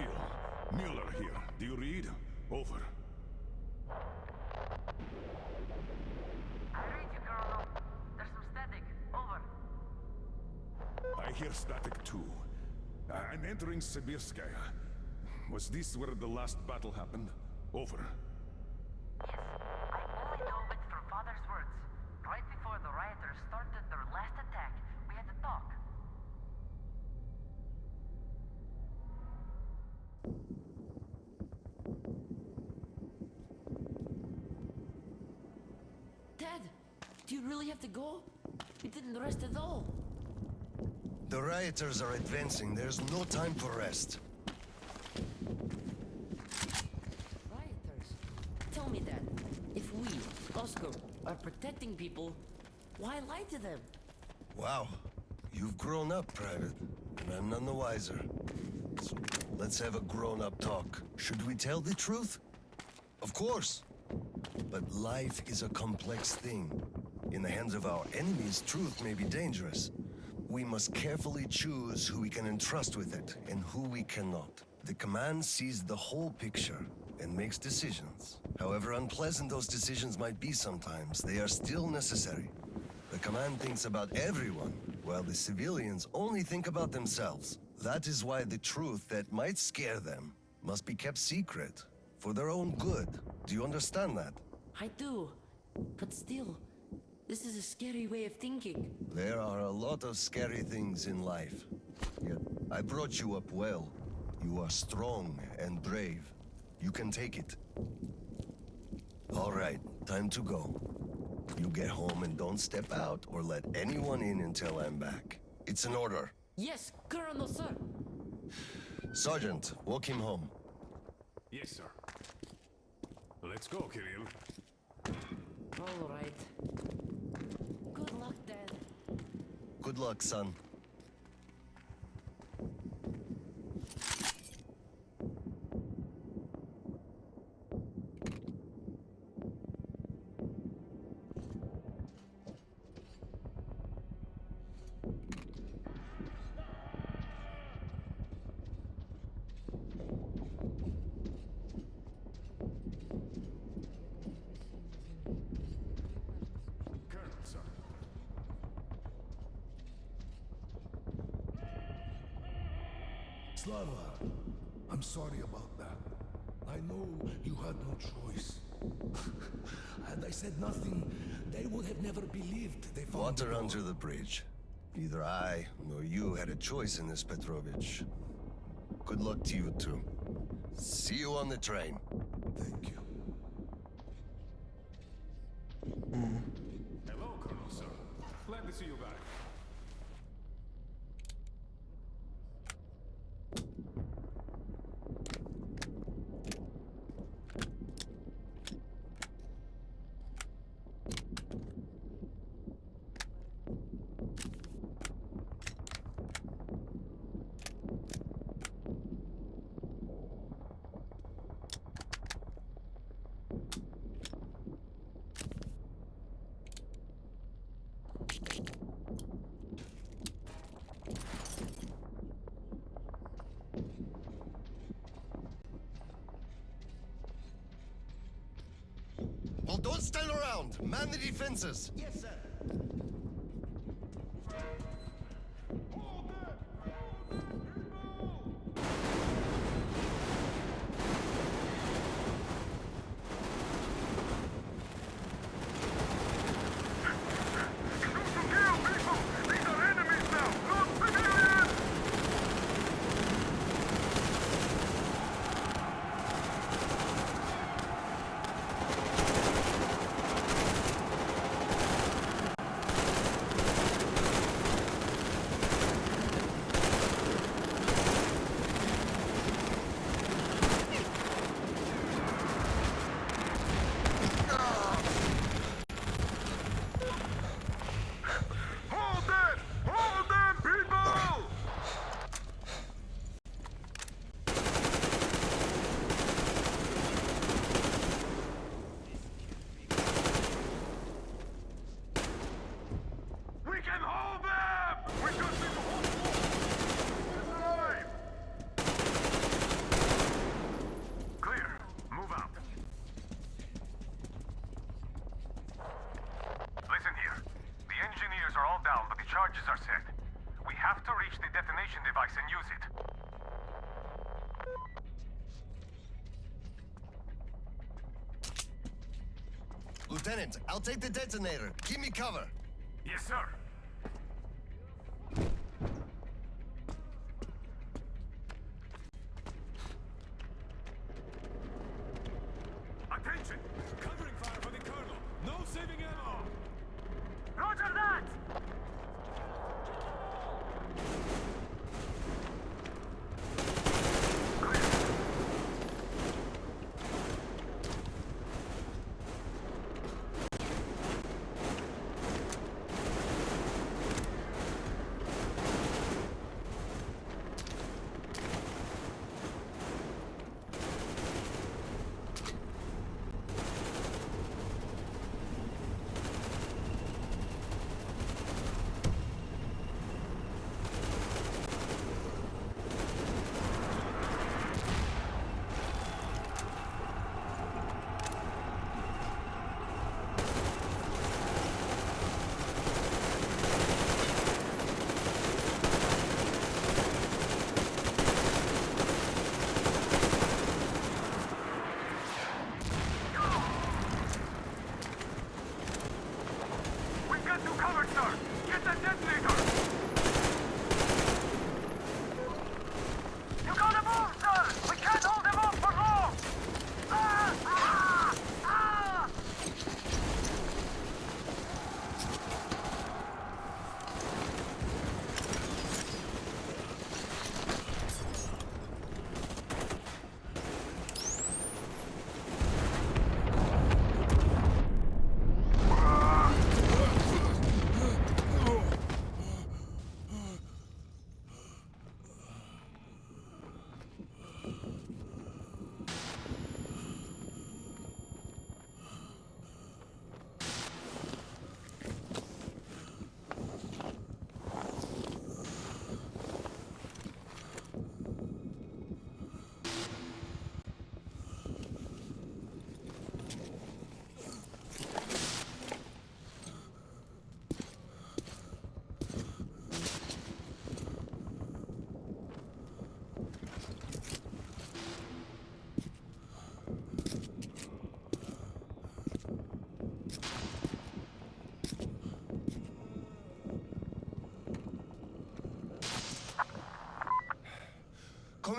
Mueller here. Do you read? Over. I read you, Colonel. There's some static. Over. I hear static too. I'm entering Sibirskaya. Was this where the last battle happened? Over. Yes, I only know it from Father's words. Right before the rioters started their last attack, we had to talk. Dad, do you really have to go? We didn't rest at all. The rioters are advancing. There's no time for rest. Rioters? Tell me that. If we, Oscom, are protecting people, why lie to them? Wow. You've grown up, Private. And I'm none the wiser. So let's have a grown-up talk. Should we tell the truth? Of course. But life is a complex thing. In the hands of our enemies, truth may be dangerous. We must carefully choose who we can entrust with it and who we cannot. The command sees the whole picture and makes decisions. However unpleasant those decisions might be sometimes, they are still necessary. The command thinks about everyone, while the civilians only think about themselves. That is why the truth that might scare them must be kept secret, for their own good. Do you understand that? I do. But still, this is a scary way of thinking. There are a lot of scary things in life. Yet, I brought you up well. You are strong and brave. You can take it. All right, time to go. You get home and don't step out or let anyone in until I'm back. It's an order. Yes, Colonel, sir. Sergeant, walk him home. Yes, sir. Let's go, Kirill. All right. Good luck, Dad. Good luck, son. Colonel, sir. Slava, I'm sorry about that. I know you had no choice. Had I said nothing, they would have never believed they found Water the under the bridge. Neither I nor you had a choice in this, Petrovich. Good luck to you too. See you on the train. Thank you. Hello, Colonel, sir. Glad to see you back. Well, don't stand around. Man the defenses. Yes, sir. Charges are set. We have to reach the detonation device and use it. Lieutenant, I'll take the detonator. Give me cover. Yes, sir. Attention! Covering fire for the Colonel. No saving ammo. Roger that!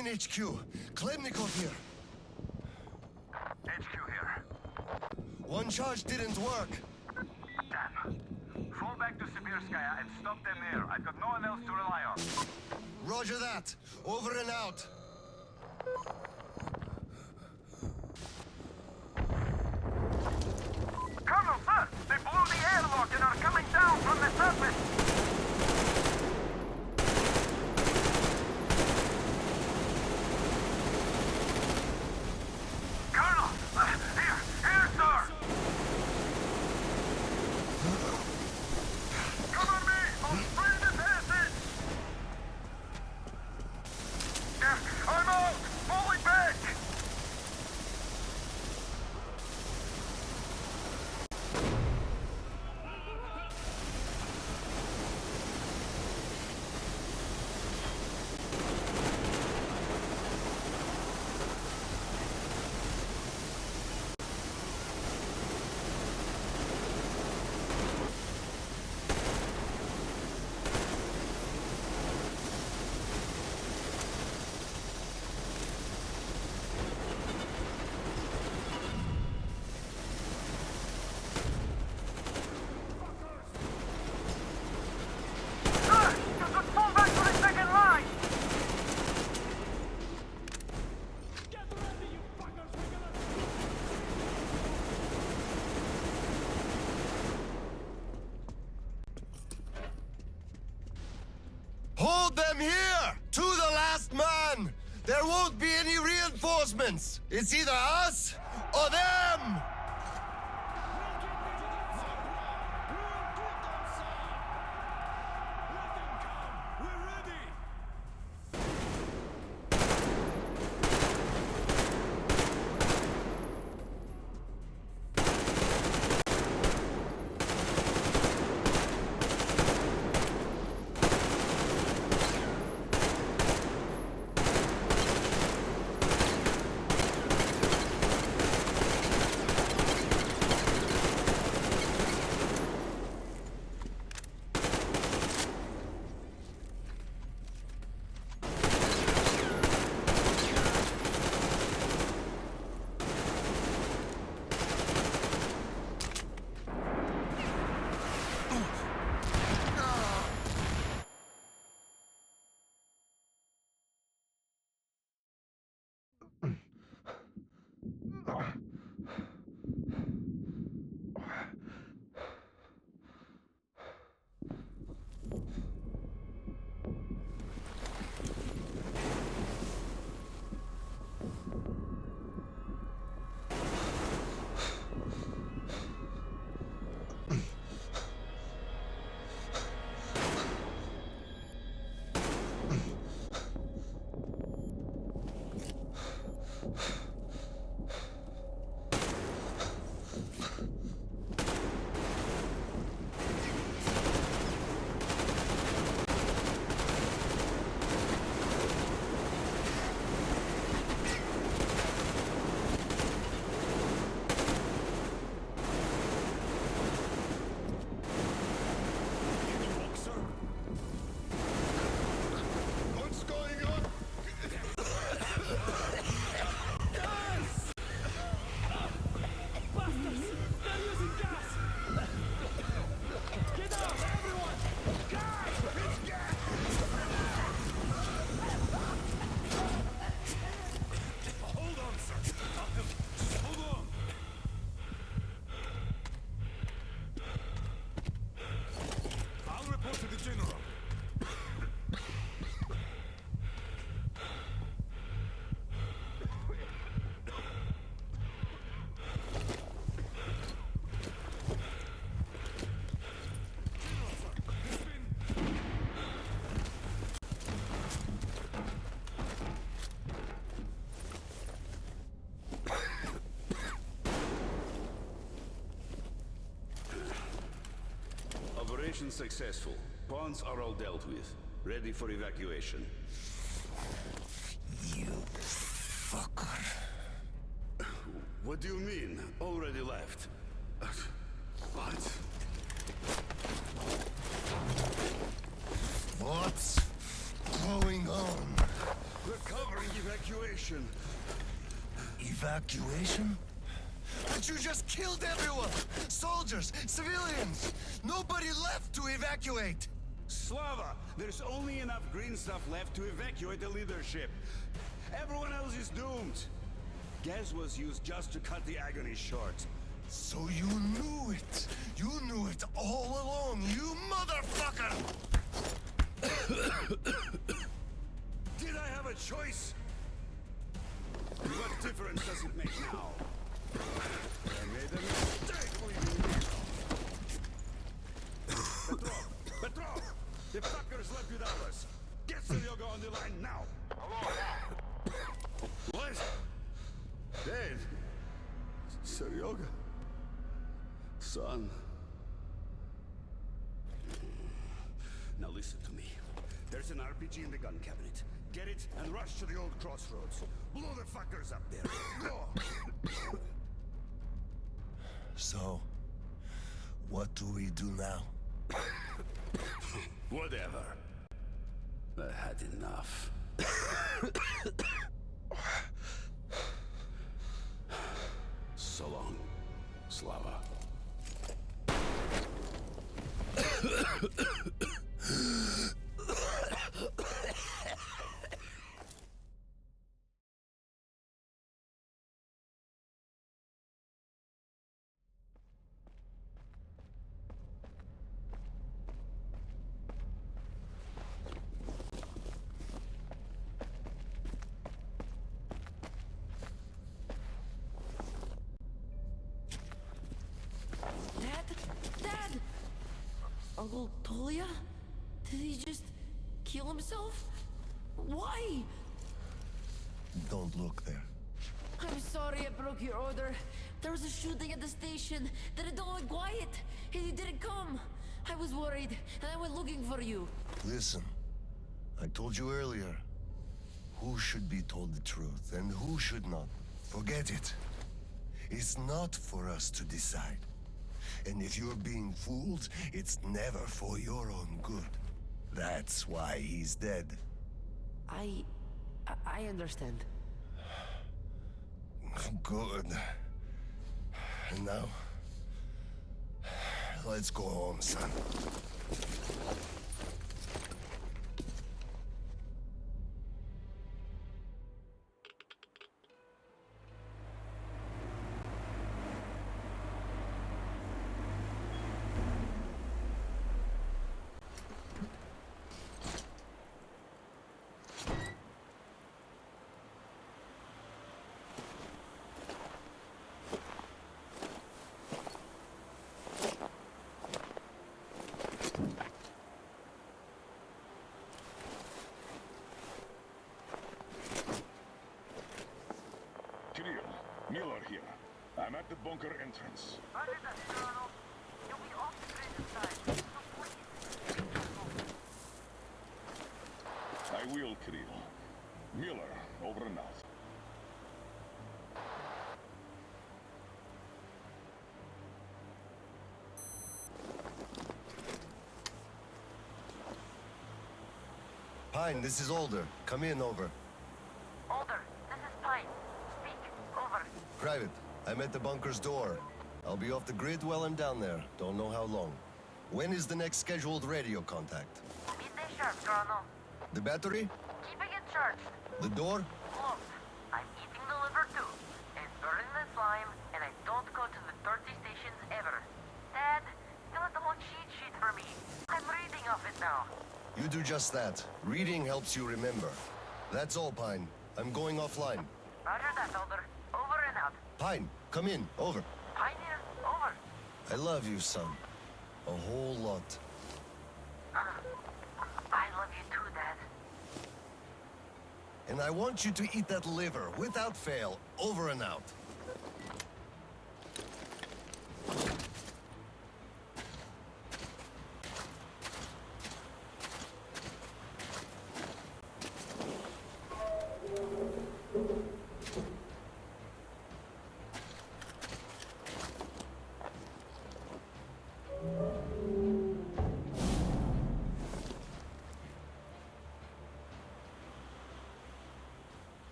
in HQ. Khlebnikov here. HQ here. One charge didn't work. Damn. Fall back to Sibirskaya and stop them there. I've got no one else to rely on. Roger that. Over and out. Colonel, sir! They blew the airlock and are coming down from the surface! Colonel! Here, sir! Cover me! I'll spray the passage! I'm out! Falling back! Hold them here! To the last man! There won't be any reinforcements! It's either us or them! Operation successful. Pawns are all dealt with. Ready for evacuation. You fucker. What do you mean? Already left? What? What's going on? We're covering evacuation. Evacuation? But you just killed everyone! Soldiers, civilians! Nobody left to evacuate! Slava, there's only enough green stuff left to evacuate the leadership. Everyone else is doomed. Gas was used just to cut the agony short. So you knew it! You knew it all along, you motherfucker! Did I have a choice? What difference does it make now? I made a mistake leaving you. Petrov! The fuckers left without us. Get Seryoga on the line now! What? Dead? Seryoga? Son? Now listen to me. There's an RPG in the gun cabinet. Get it and rush to the old crossroads. Blow the fuckers up there. Go! So, what do we do now? Whatever. I had enough. So long, Slava. Dad! Uncle Tolia? Did he just kill himself? Why? Don't look there. I'm sorry I broke your order. There was a shooting at the station. Then it all went quiet. And you didn't come. I was worried, and I went looking for you. Listen, I told you earlier, who should be told the truth and who should not. Forget it. It's not for us to decide. And if you're being fooled, it's never for your own good. That's why he's dead. I understand. Good. And now, let's go home, son. Kirill, Miller here. I'm at the bunker entrance. Roger that, Colonel. You'll be off the grid inside, so please, I will, Kirill. Miller, over and out. Pine, this is Older. Come in, over. Older, this is Pine. Speak. Over. Private, I'm at the bunker's door. I'll be off the grid while I'm down there. Don't know how long. When is the next scheduled radio contact? Midday sharp, Colonel. The battery? Keeping it charged. The door? Close. I'm eating the liver too. And burning the slime, and I don't go to the dirty stations ever. Dad, fill out the whole cheat sheet for me. I'm reading off it now. You do just that. Reading helps you remember. That's all, Pine. I'm going offline. Roger that, Older. Over and out. Pine, come in. Over. Pioneer, over. I love you, son. A whole lot. I love you too, Dad. And I want you to eat that liver, without fail. Over and out.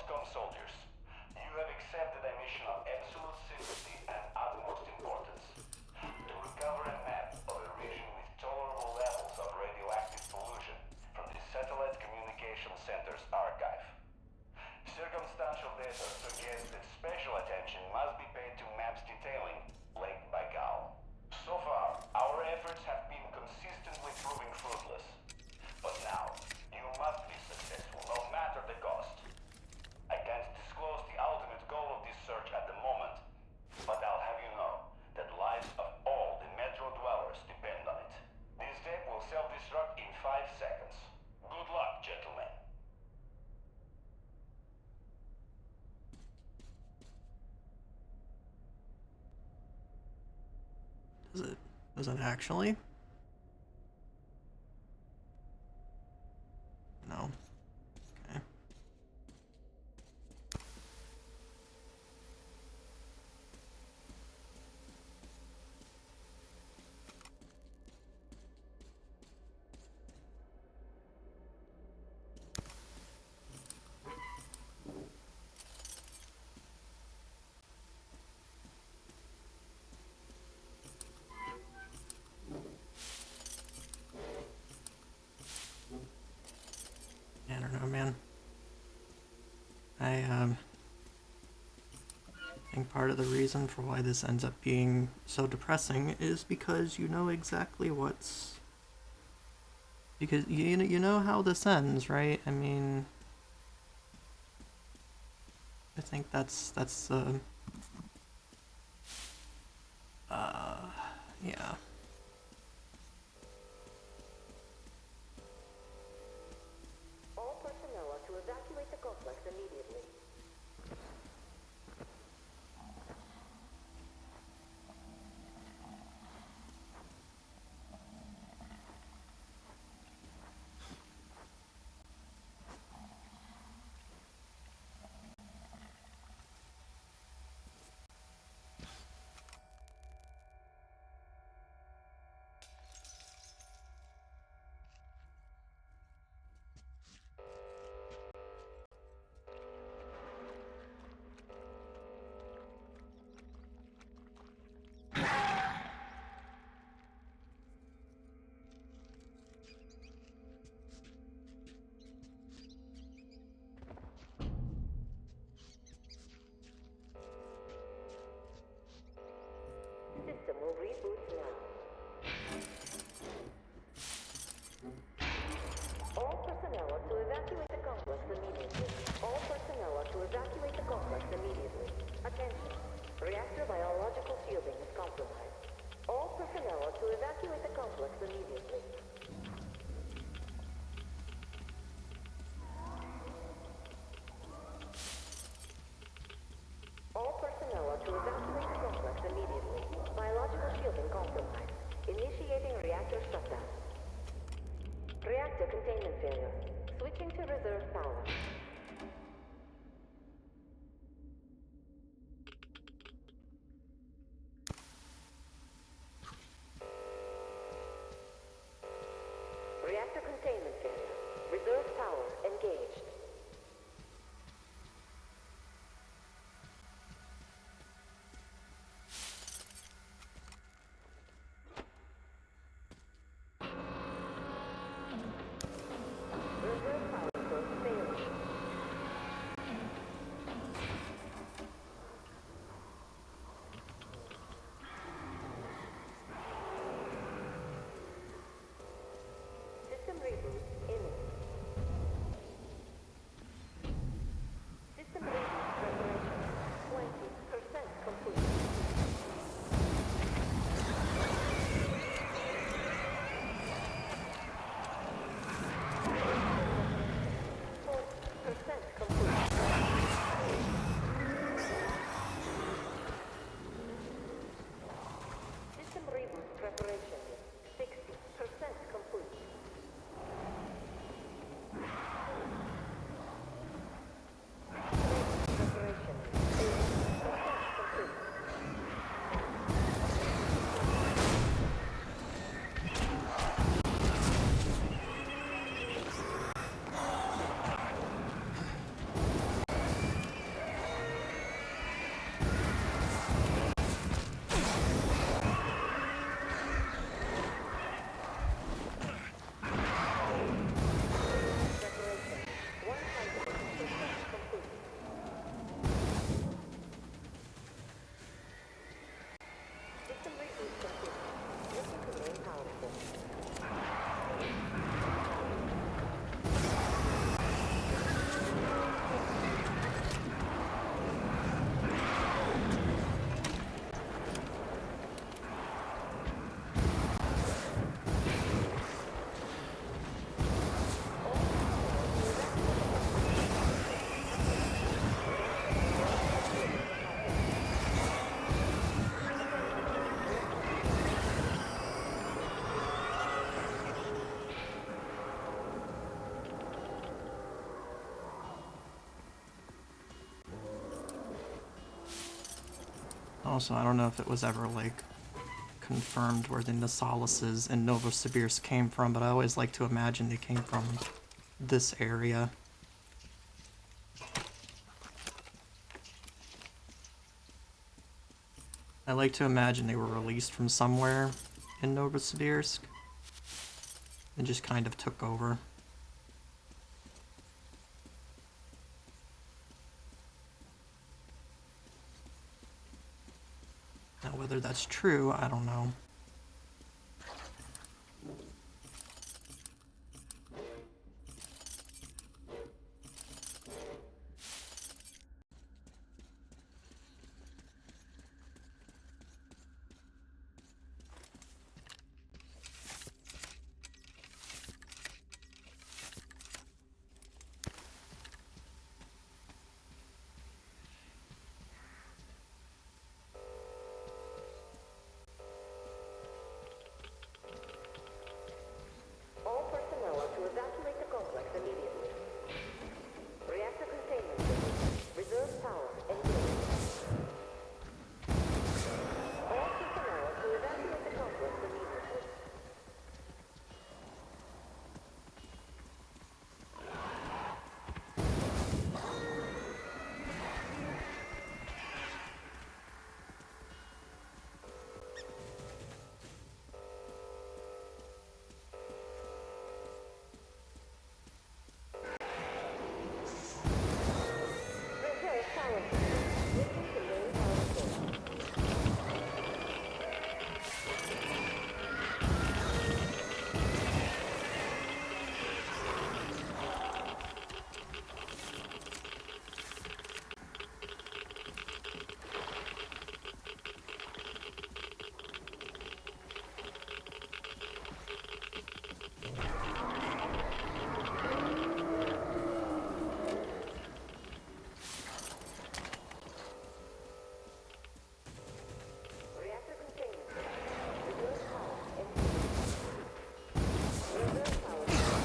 SATCOM soldiers. You have accepted a mission of absolute secrecy and utmost importance. To recover a map of a region with tolerable levels of radioactive pollution from the Satellite Communication Center's archive. Circumstantial data suggests that special attention must be paid to maps detailing Lake Baikal. So far, our efforts have been consistently proving fruitless. But now, you must be successful, no matter the cost. I can't disclose the ultimate goal of this search at the moment, but I'll have you know that lives of all the Metro dwellers depend on it. This tape will self-destruct in 5 seconds. Good luck, gentlemen. Does it actually? No. Okay. I don't know, man. I think part of the reason for why this ends up being so depressing is because you know exactly what's... Because you know how this ends, right? I mean... I think that's yeah. All personnel are to evacuate the complex immediately. System will reboot now. All personnel are to evacuate the complex immediately. All personnel are to evacuate the complex immediately. Attention. Reactor biological shielding is compromised. All personnel are to evacuate the complex immediately. All personnel are to evacuate the complex immediately. Biological shielding compromised. Initiating reactor shutdown. Reactor containment failure. Switching to reserve power. Also, I don't know if it was ever, like, confirmed where the Nasalises in Novosibirsk came from, but I always like to imagine they came from this area. I like to imagine they were released from somewhere in Novosibirsk and just kind of took over. Now, whether that's true, I don't know. All personnel are to evacuate the complex immediately. Reactor containment system. Reserve power engaged. All personnel are to evacuate the complex immediately. Reserve power system. Switching to main power source. Reactor containment system. Reserve power engaged. Reserve power engaged.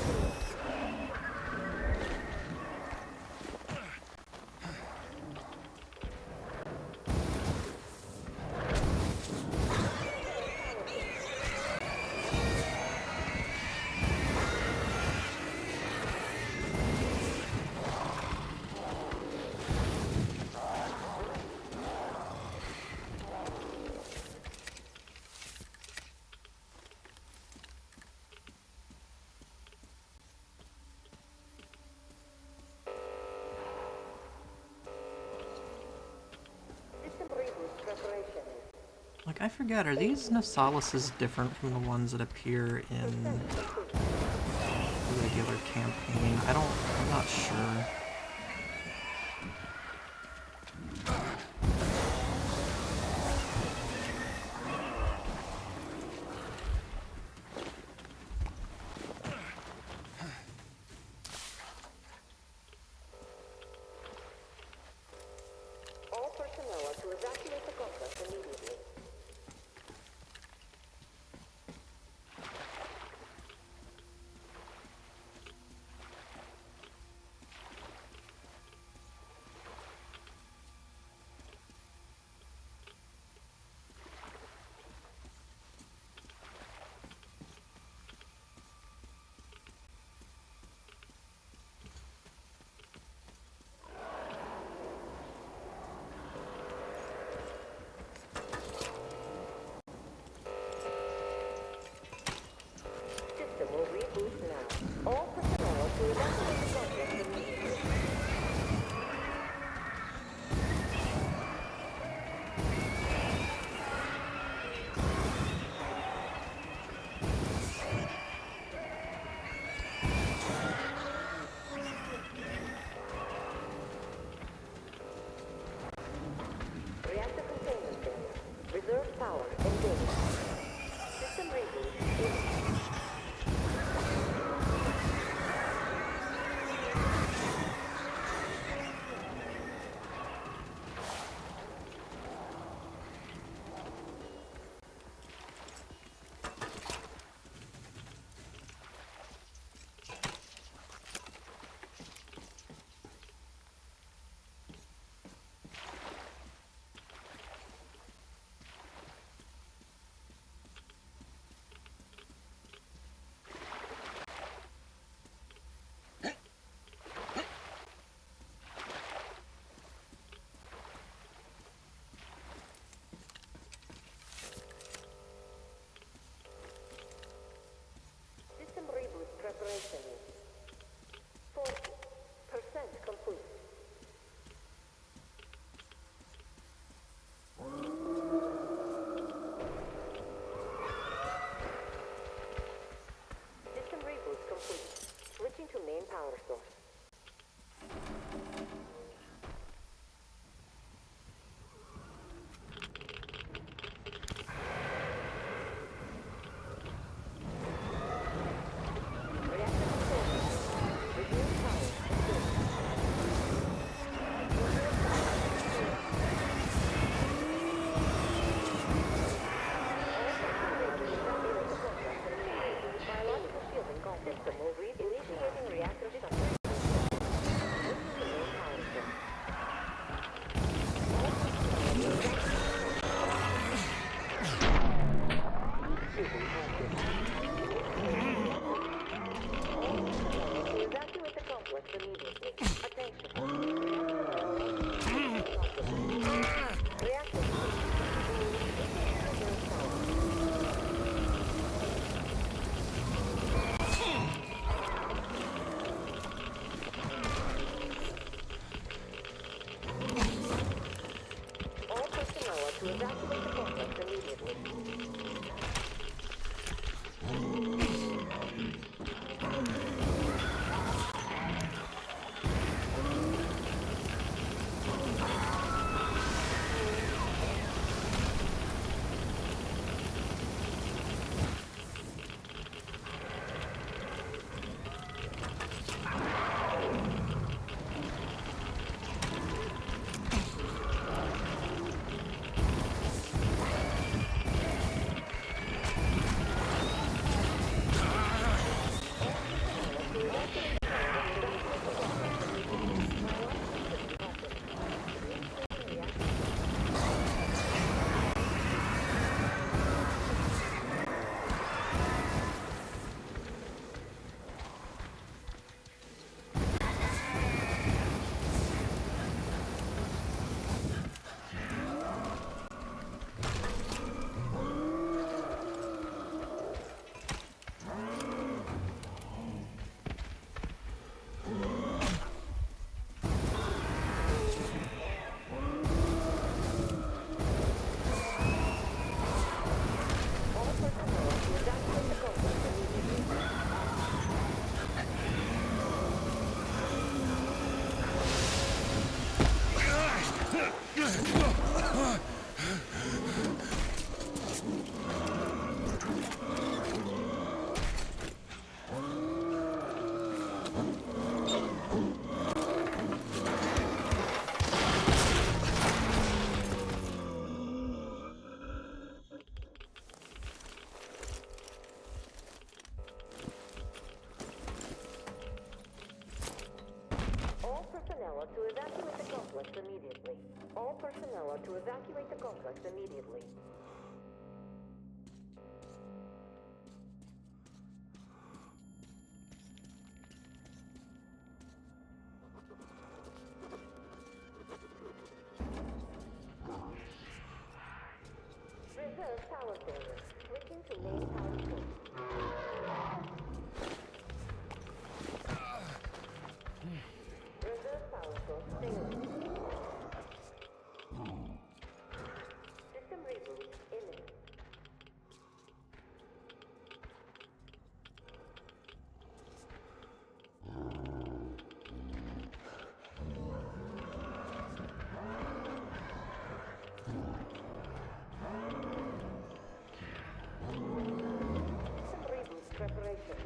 System reboot preparation. Like, I forget, are these Nasalises different from the ones that appear in the regular campaign? I'm not sure. All personnel are to evacuate the complex immediately. to evacuate the complex immediately. To evacuate the complex immediately. All personnel are to evacuate the complex immediately. Reserve power failure. Switching to main power source. Reserve power source failing. System reboot imminent. System reboot preparation.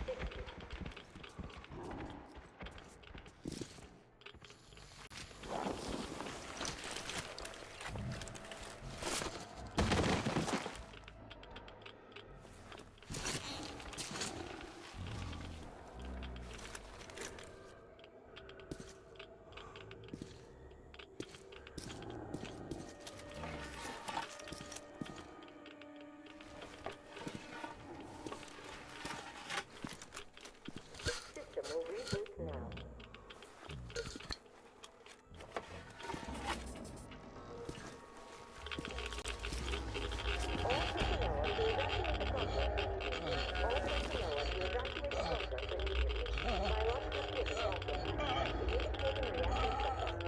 60. System will reboot now. All personnel are to evacuate the complex immediately. All personnel are to evacuate the complex immediately. Biological switch active. Initiating reactor shutdown.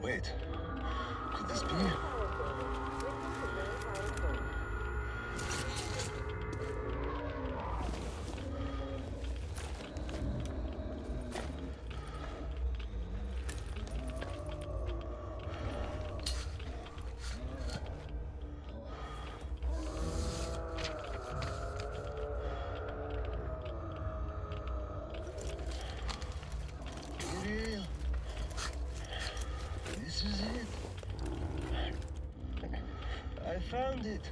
Wait, could this be? Power failure. Switching to main power source. Kirill, this is it. I found it.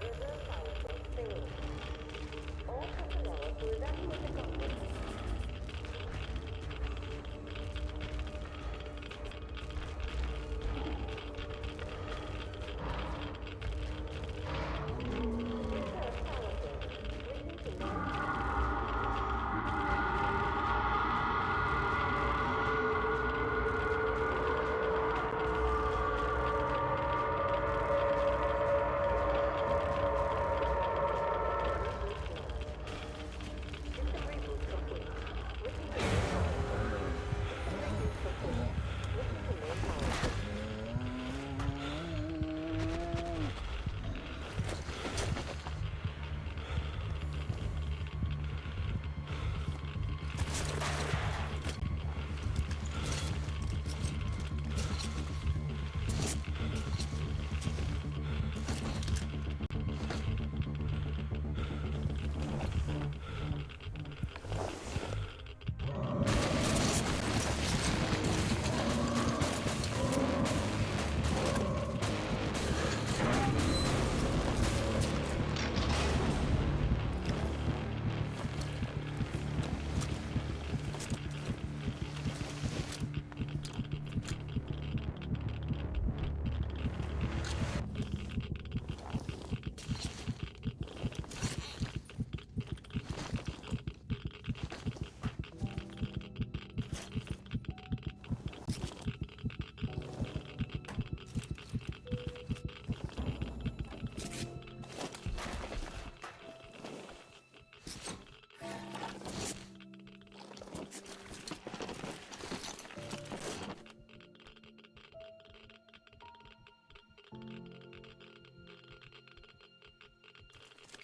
Reserve power source failing. All personnel are to evacuate the complex.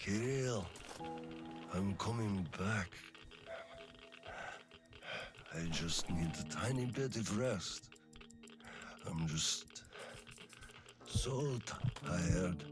Kirill, I'm coming back. I just need a tiny bit of rest. I'm just so tired.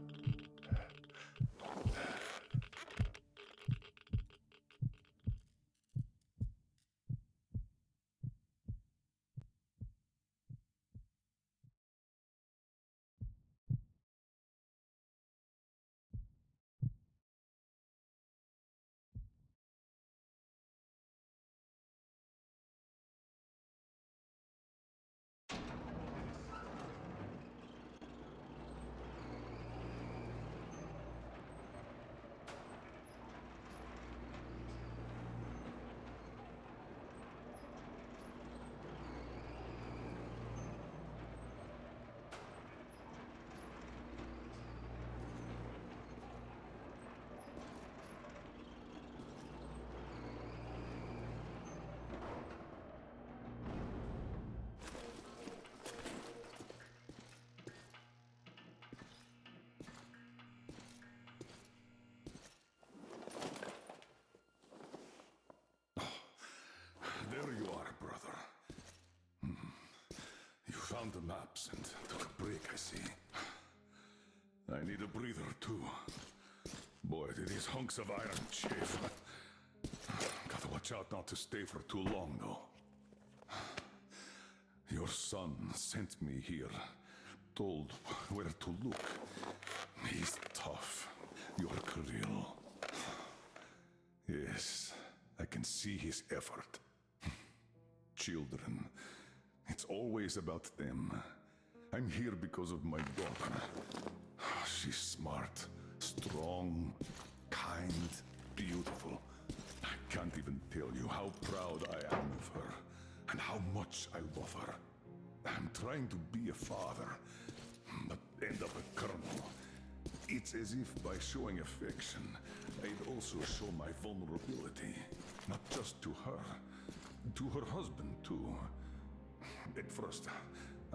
There you are, brother. You found the maps and took a break, I see. I need a breather, too. Boy, do these hunks of iron chafe. Gotta watch out not to stay for too long, though. Your son sent me here, told where to look. He's tough, your Kirill. Yes, I can see his effort. Children, it's always about them. I'm here because of my daughter. She's smart, strong, kind, beautiful. I can't even tell you how proud I am of her and how much I love her. I'm trying to be a father, but end up a colonel. It's as if by showing affection, I'd also show my vulnerability. Not just to her, to her husband too. At first,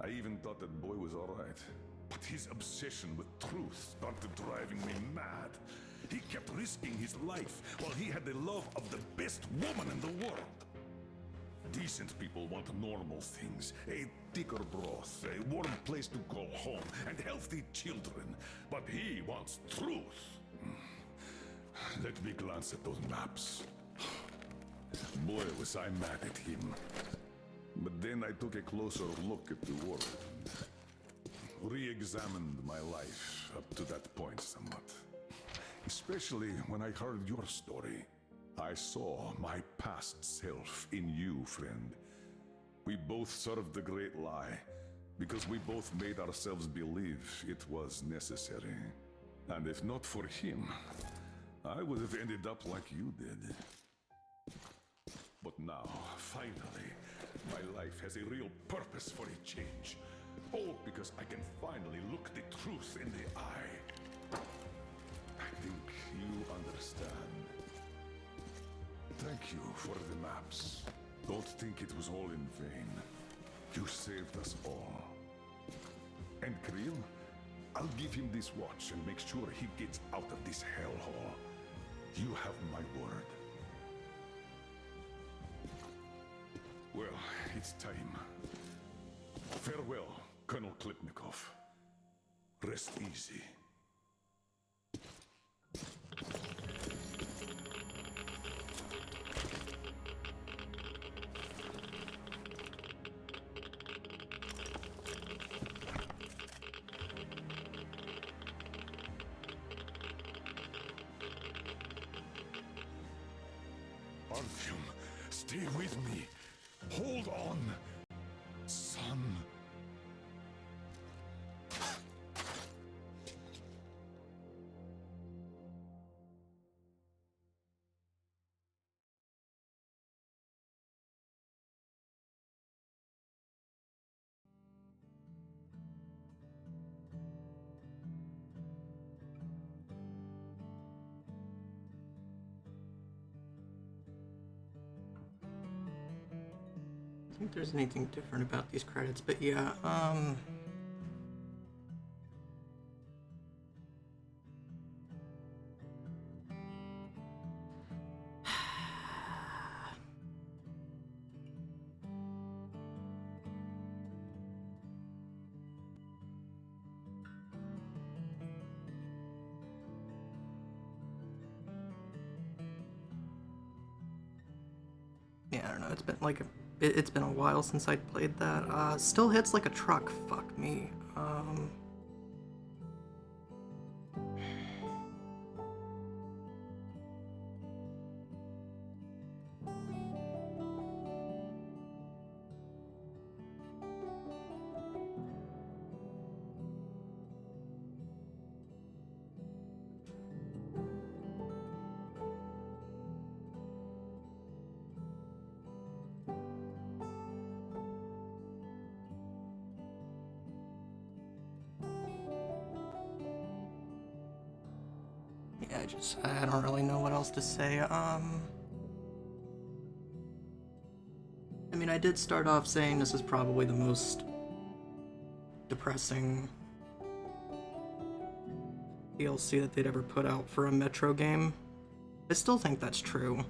I even thought that boy was alright. But his obsession with truth started driving me mad. He kept risking his life while he had the love of the best woman in the world. Decent people want normal things. A thicker broth, a warm place to call home, and healthy children. But he wants truth. Let me glance at those maps. Boy, was I mad at him. But then I took a closer look at the world. Re-examined my life up to that point somewhat. Especially when I heard your story. I saw my past self in you, friend. We both served the great lie, because we both made ourselves believe it was necessary. And if not for him, I would have ended up like you did. But now, finally, my life has a real purpose for a change. All because I can finally look the truth in the eye. I think you understand. Thank you for the maps. Don't think it was all in vain. You saved us all. And Kirill, I'll give him this watch and make sure he gets out of this hellhole. You have my word. Well, it's time. Farewell, Colonel Klipnikov. Rest easy. Artyom, stay with me. Hold on, son. I don't think there's anything different about these credits, but yeah, Yeah, I don't know. It's been like it's been a while since I played that. Still hits like a truck. Fuck me. I don't really know what else to say. I mean, I did start off saying this is probably the most depressing DLC that they'd ever put out for a Metro game. I still think that's true.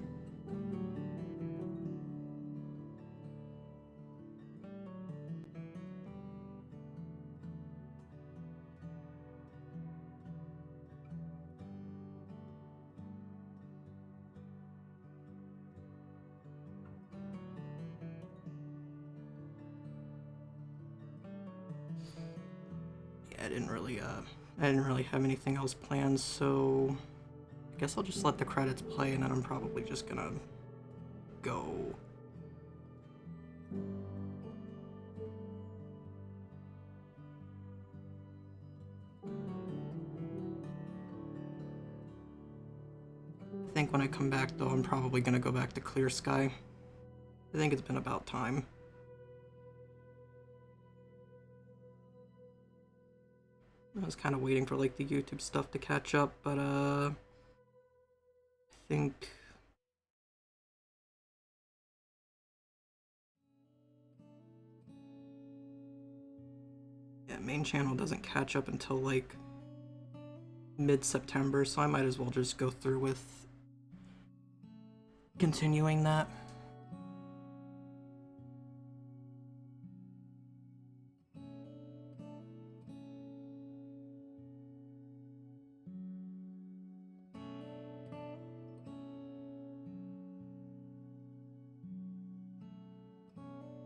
I didn't really have anything else planned, so I guess I'll just let the credits play and then I'm probably just gonna go. I think when I come back though, I'm probably gonna go back to Clear Sky. I think it's been about time. I was kind of waiting for like the YouTube stuff to catch up, but I think yeah, main channel doesn't catch up until like mid-September, so I might as well just go through with continuing that.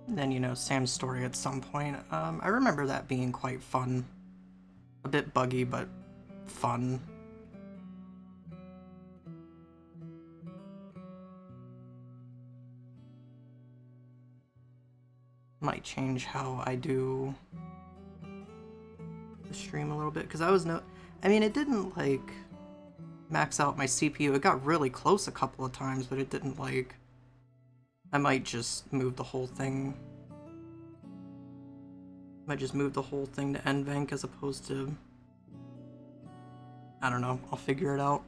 Then, you know, Sam's story at some point. I remember that being quite fun. A bit buggy, but fun. Might change how I do the stream a little bit, because I mean, it didn't, like, max out my CPU. It got really close a couple of times, but it didn't, like... I might just move the whole thing. Might just move the whole thing to NVENC as opposed to... I don't know, I'll figure it out.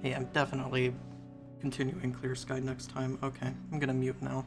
Yeah, I'm definitely continuing Clear Sky next time. Okay, I'm gonna mute now.